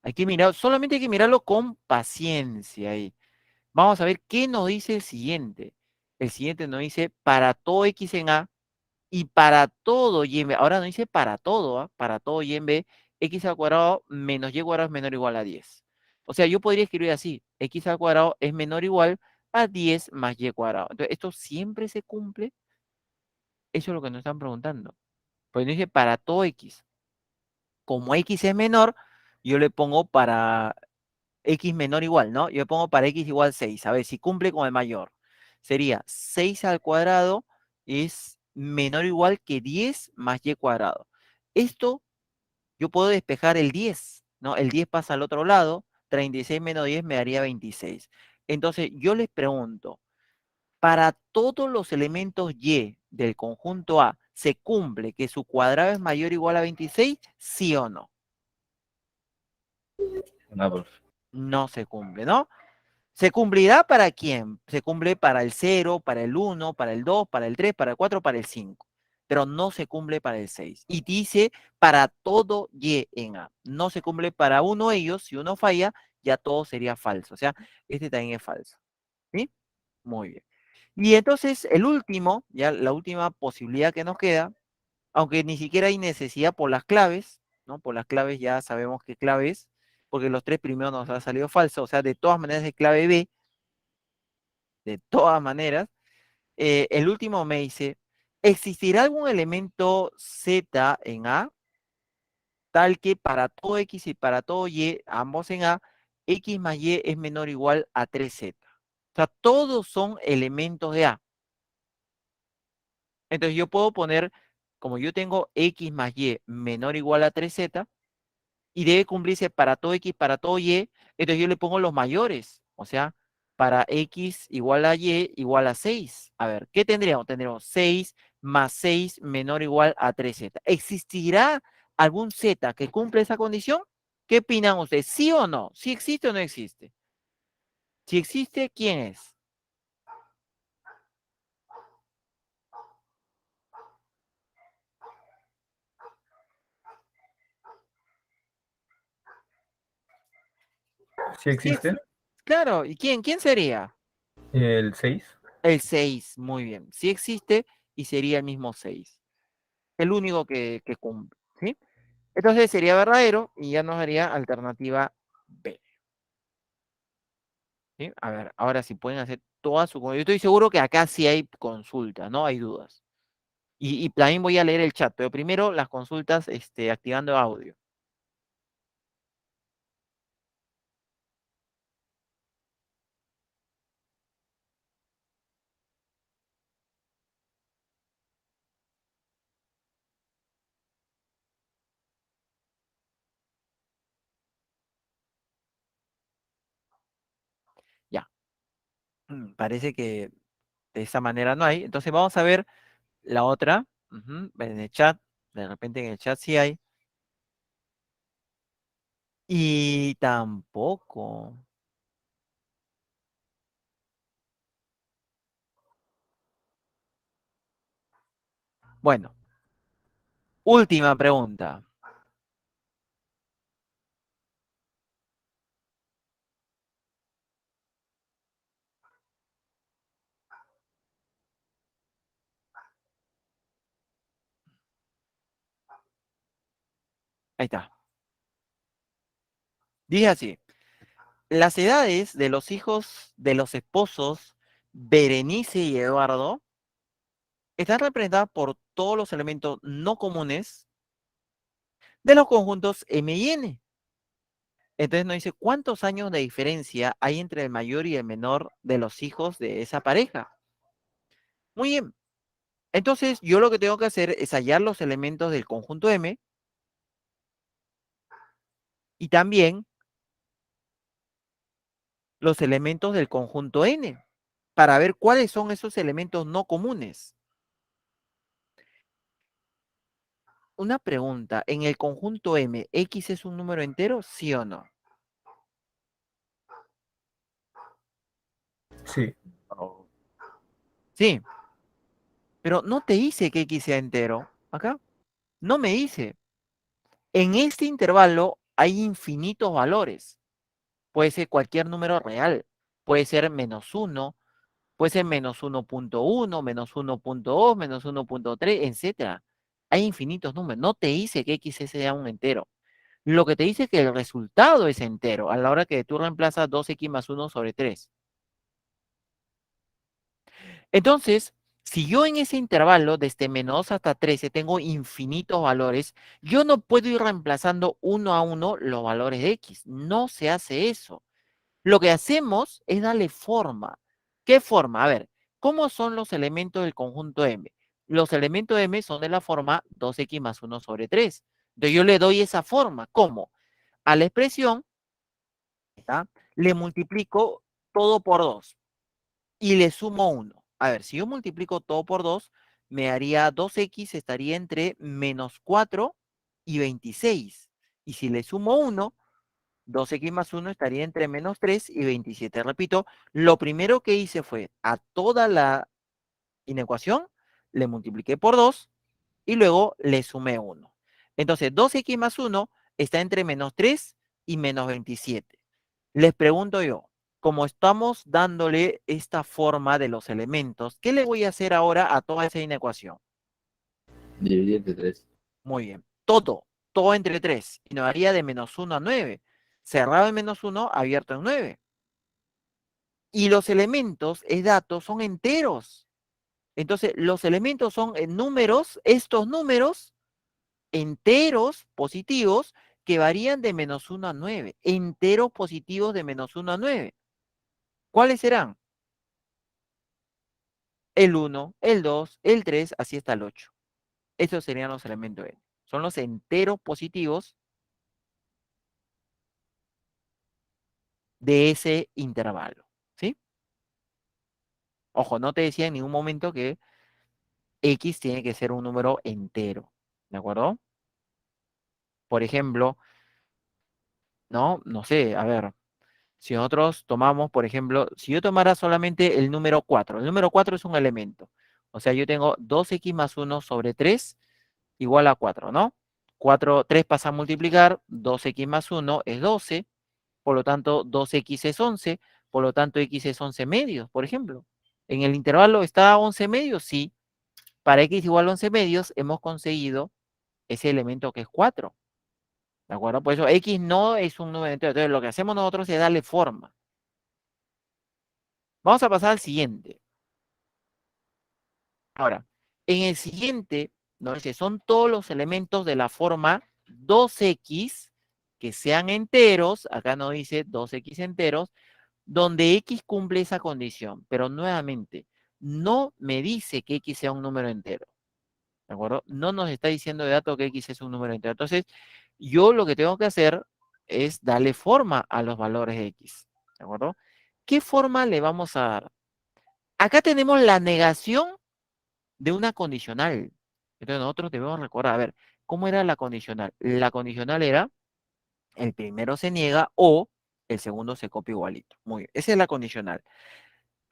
Hay que mirar, solamente hay que mirarlo con paciencia ahí. Vamos a ver qué nos dice el siguiente. El siguiente nos dice para todo X en A y para todo Y en B. Ahora nos dice para todo, ¿ah? Para todo Y en B, X al cuadrado menos Y cuadrado es menor o igual a 10. O sea, yo podría escribir así, X al cuadrado es menor o igual a 10 más Y cuadrado. Entonces, ¿esto siempre se cumple? Eso es lo que nos están preguntando. Pues nos dice para todo X. Como X es menor, yo le pongo para X menor o igual, ¿no? Yo pongo para X igual 6. A ver, si cumple con el mayor. Sería 6 al cuadrado es menor o igual que 10 más Y cuadrado. Esto yo puedo despejar el 10, ¿no? El 10 pasa al otro lado. 36 menos 10 me daría 26. Entonces, yo les pregunto, ¿para todos los elementos Y del conjunto A se cumple que su cuadrado es mayor o igual a 26? ¿Sí o no? No, profe. No se cumple, ¿no? ¿Se cumplirá para quién? Se cumple para el 0, para el 1, para el 2, para el 3, para el 4, para el 5. Pero no se cumple para el 6. Y dice para todo Y en A. No se cumple para uno de ellos. Si uno falla, ya todo sería falso. O sea, este también es falso. ¿Sí? Muy bien. Y entonces el último, ya la última posibilidad que nos queda, aunque ni siquiera hay necesidad por las claves, ¿no? Por las claves ya sabemos qué clave es, porque los tres primeros nos ha salido falso. O sea, de todas maneras es clave B, de todas maneras. El último me dice, ¿existirá algún elemento Z en A tal que para todo X y para todo Y, ambos en A, X más Y es menor o igual a 3Z? O sea, todos son elementos de A. Entonces yo puedo poner, como yo tengo X más Y menor o igual a 3Z, y debe cumplirse para todo X, para todo Y, entonces yo le pongo los mayores, o sea, para X igual a Y igual a 6. A ver, ¿qué tendríamos? Tendríamos 6 más 6 menor o igual a 3Z. ¿Existirá algún Z que cumple esa condición? ¿Qué opinan ustedes? ¿Sí o no? ¿Sí existe o no existe? Si existe, ¿quién es? ¿Sí Sí existe? claro, ¿y quién sería? ¿El 6? El 6, muy bien. Sí existe y sería el mismo 6. El único que cumple, ¿sí? Entonces sería verdadero y ya nos daría alternativa B. ¿Sí? A ver, ahora sí pueden hacer toda su... Yo estoy seguro que acá sí hay consultas, no hay dudas. Y también voy a leer el chat, pero primero las consultas activando audio. Parece que de esa manera no hay. Entonces vamos a ver la otra. En el chat. De repente en el chat sí hay. Y tampoco. Bueno, última pregunta. Ahí está. Dice así. Las edades de los hijos de los esposos Berenice y Eduardo están representadas por todos los elementos no comunes de los conjuntos M y N. Entonces nos dice cuántos años de diferencia hay entre el mayor y el menor de los hijos de esa pareja. Muy bien. Entonces yo lo que tengo que hacer es hallar los elementos del conjunto M y también los elementos del conjunto N para ver cuáles son esos elementos no comunes. Una pregunta, ¿en el conjunto M, X es un número entero, sí o no? Sí, Sí, pero no te dice que X sea entero. Acá no me dice. En este intervalo hay infinitos valores. Puede ser cualquier número real. Puede ser -1, puede ser -1.1, -1.2, -1.3, etcétera. Hay infinitos números. No te dice que X sea un entero. Lo que te dice es que el resultado es entero a la hora que tú reemplazas 2x más 1 sobre 3. Entonces, si yo en ese intervalo, desde -2 hasta 13, tengo infinitos valores, yo no puedo ir reemplazando uno a uno los valores de X. No se hace eso. Lo que hacemos es darle forma. ¿Qué forma? A ver, ¿cómo son los elementos del conjunto M? Los elementos M son de la forma 2x más 1 sobre 3. Entonces yo le doy esa forma. ¿Cómo? A la expresión, ¿está? Le multiplico todo por 2 y le sumo 1. A ver, si yo multiplico todo por 2, me haría 2x, estaría entre -4 y 26. Y si le sumo 1, 2x más 1 estaría entre -3 y 27. Repito, lo primero que hice fue a toda la inecuación, le multipliqué por 2 y luego le sumé 1. Entonces, 2x más 1 está entre -3 y -27. Les pregunto yo, como estamos dándole esta forma de los elementos, ¿qué le voy a hacer ahora a toda esa inecuación? Dividir entre 3. Muy bien. Todo entre 3. Y nos daría de -1 a 9. Cerrado en -1, abierto en 9. Y los elementos, es datos, son enteros. Entonces, los elementos son números, estos números enteros positivos que varían de -1 a 9. Enteros positivos de -1 a 9. ¿Cuáles serán? El 1, el 2, el 3, así hasta el 8. Estos serían los elementos N. Son los enteros positivos de ese intervalo. ¿Sí? Ojo, no te decía en ningún momento que X tiene que ser un número entero. ¿De acuerdo? Por ejemplo, no sé, a ver, si nosotros tomamos, por ejemplo, si yo tomara solamente el número 4, el número 4 es un elemento. O sea, yo tengo 2x más 1 sobre 3 igual a 4, ¿no? 3 pasa a multiplicar, 2x más 1 es 12, por lo tanto 2x es 11, por lo tanto x es 11 medios, por ejemplo. ¿En el intervalo está 11 medios? Sí. Para x igual a 11 medios hemos conseguido ese elemento que es 4. ¿De acuerdo? Por eso X no es un número entero. Entonces, lo que hacemos nosotros es darle forma. Vamos a pasar al siguiente. Ahora, en el siguiente, nos dice, son todos los elementos de la forma 2X que sean enteros. Acá nos dice 2X enteros, donde X cumple esa condición. Pero nuevamente, no me dice que X sea un número entero. ¿De acuerdo? No nos está diciendo de dato que X es un número entero. Entonces, yo lo que tengo que hacer es darle forma a los valores de X. ¿De acuerdo? ¿Qué forma le vamos a dar? Acá tenemos la negación de una condicional. Entonces nosotros debemos recordar, a ver, ¿cómo era la condicional? La condicional era el primero se niega o el segundo se copia igualito. Muy bien, esa es la condicional.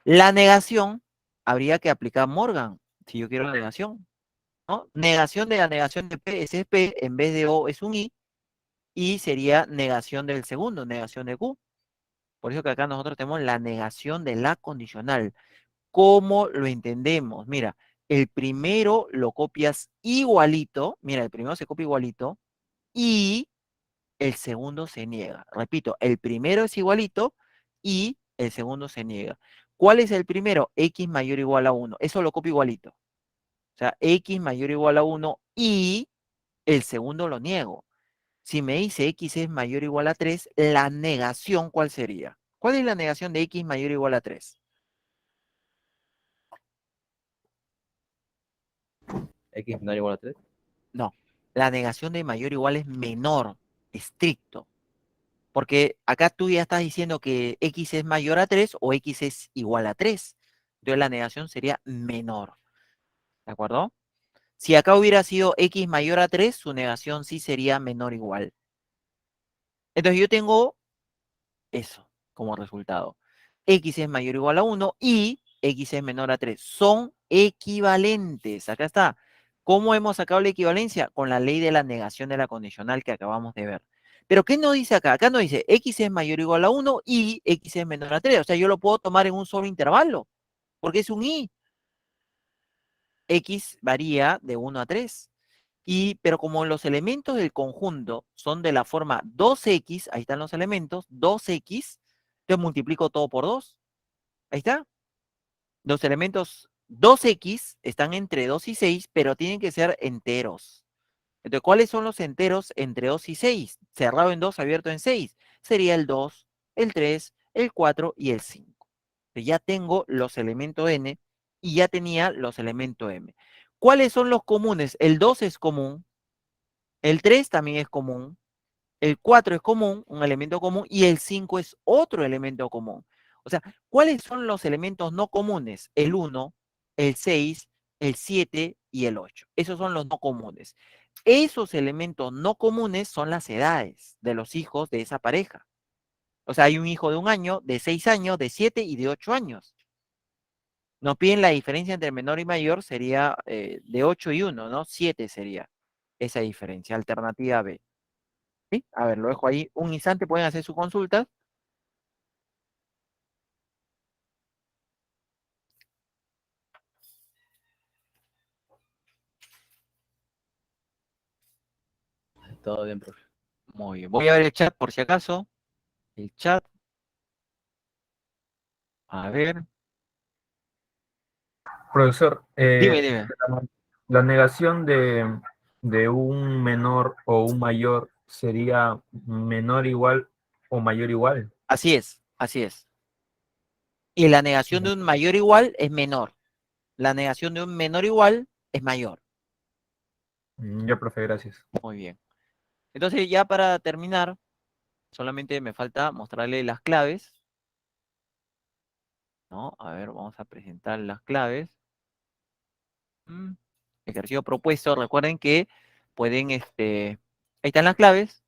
La negación, habría que aplicar Morgan, si yo quiero la negación, ¿no? Negación de la negación de P, ese es P, en vez de O es un I, y sería negación del segundo, negación de Q. Por eso que acá nosotros tenemos la negación de la condicional. ¿Cómo lo entendemos? Mira, el primero lo copias igualito, mira, el primero se copia igualito, y el segundo se niega. Repito, el primero es igualito y el segundo se niega. ¿Cuál es el primero? X mayor o igual a 1. Eso lo copio igualito. O sea, X mayor o igual a 1 y el segundo lo niego. Si me dice X es mayor o igual a 3, la negación, ¿cuál sería? ¿Cuál es la negación de X mayor o igual a 3? X menor o igual a 3. No, la negación de mayor o igual es menor, estricto. Porque acá tú ya estás diciendo que X es mayor a 3 o X es igual a 3. Entonces la negación sería menor. ¿De acuerdo? Si acá hubiera sido X mayor a 3, su negación sí sería menor o igual. Entonces yo tengo eso como resultado. X es mayor o igual a 1 y X es menor a 3. Son equivalentes. Acá está. ¿Cómo hemos sacado la equivalencia? Con la ley de la negación de la condicional que acabamos de ver. Pero ¿qué nos dice acá? Acá nos dice X es mayor o igual a 1 y X es menor a 3. O sea, yo lo puedo tomar en un solo intervalo, porque es un y. X varía de 1 a 3. Pero como los elementos del conjunto son de la forma 2x, ahí están los elementos, 2x, yo multiplico todo por 2. Ahí está. Los elementos 2x están entre 2 y 6, pero tienen que ser enteros. Entonces, ¿cuáles son los enteros entre 2 y 6? Cerrado en 2, abierto en 6. Sería el 2, el 3, el 4 y el 5. Entonces, ya tengo los elementos n y ya tenía los elementos m. ¿Cuáles son los comunes? El 2 es común, el 3 también es común, el 4 es común, un elemento común, y el 5 es otro elemento común. O sea, ¿cuáles son los elementos no comunes? El 1, el 6, el 7 y el 8. Esos son los no comunes. Esos elementos no comunes son las edades de los hijos de esa pareja. O sea, hay un hijo de 1 año, de 6 años, de 7 y de 8 años. Nos piden la diferencia entre menor y mayor, sería de 8 y 1, ¿no? 7 sería esa diferencia, alternativa B. ¿Sí? A ver, lo dejo ahí un instante, pueden hacer su consulta. Todo bien, profe. Muy bien, voy a ver el chat por si acaso. El chat. A ver. Profesor, Dime. la negación de un menor o un mayor sería menor igual o mayor igual. Así es, así es. Y la negación de un mayor igual es menor. La negación de un menor igual es mayor. Ya, profe, gracias. Muy bien. Entonces, ya para terminar, solamente me falta mostrarle las claves. ¿No? A ver, vamos a presentar las claves. Ejercicio propuesto. Recuerden que pueden, ahí están las claves.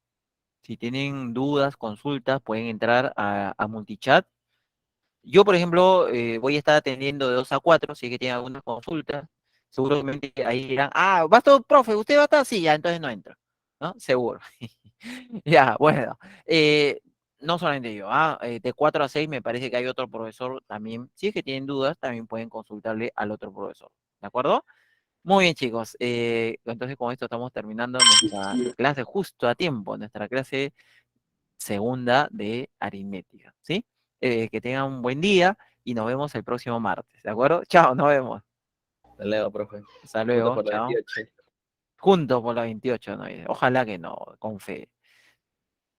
Si tienen dudas, consultas, pueden entrar a Multichat. Yo, por ejemplo, voy a estar atendiendo de 2 a 4, si es que tienen alguna consulta. Seguramente ahí dirán, ¿va todo, profe? ¿Usted va a estar? Sí, ya, entonces no entro. ¿No? Seguro. Ya, bueno. No solamente yo, de 4 a 6 me parece que hay otro profesor también. Si es que tienen dudas, también pueden consultarle al otro profesor. ¿De acuerdo? Muy bien, chicos. Entonces, con esto estamos terminando nuestra clase justo a tiempo, nuestra clase segunda de aritmética, ¿sí? Que tengan un buen día y nos vemos el próximo martes, ¿de acuerdo? Chao, nos vemos. Hasta luego, profe. Hasta Juntos luego, por la chao. 28. Juntos por la 28, ¿no? Ojalá que no, con fe.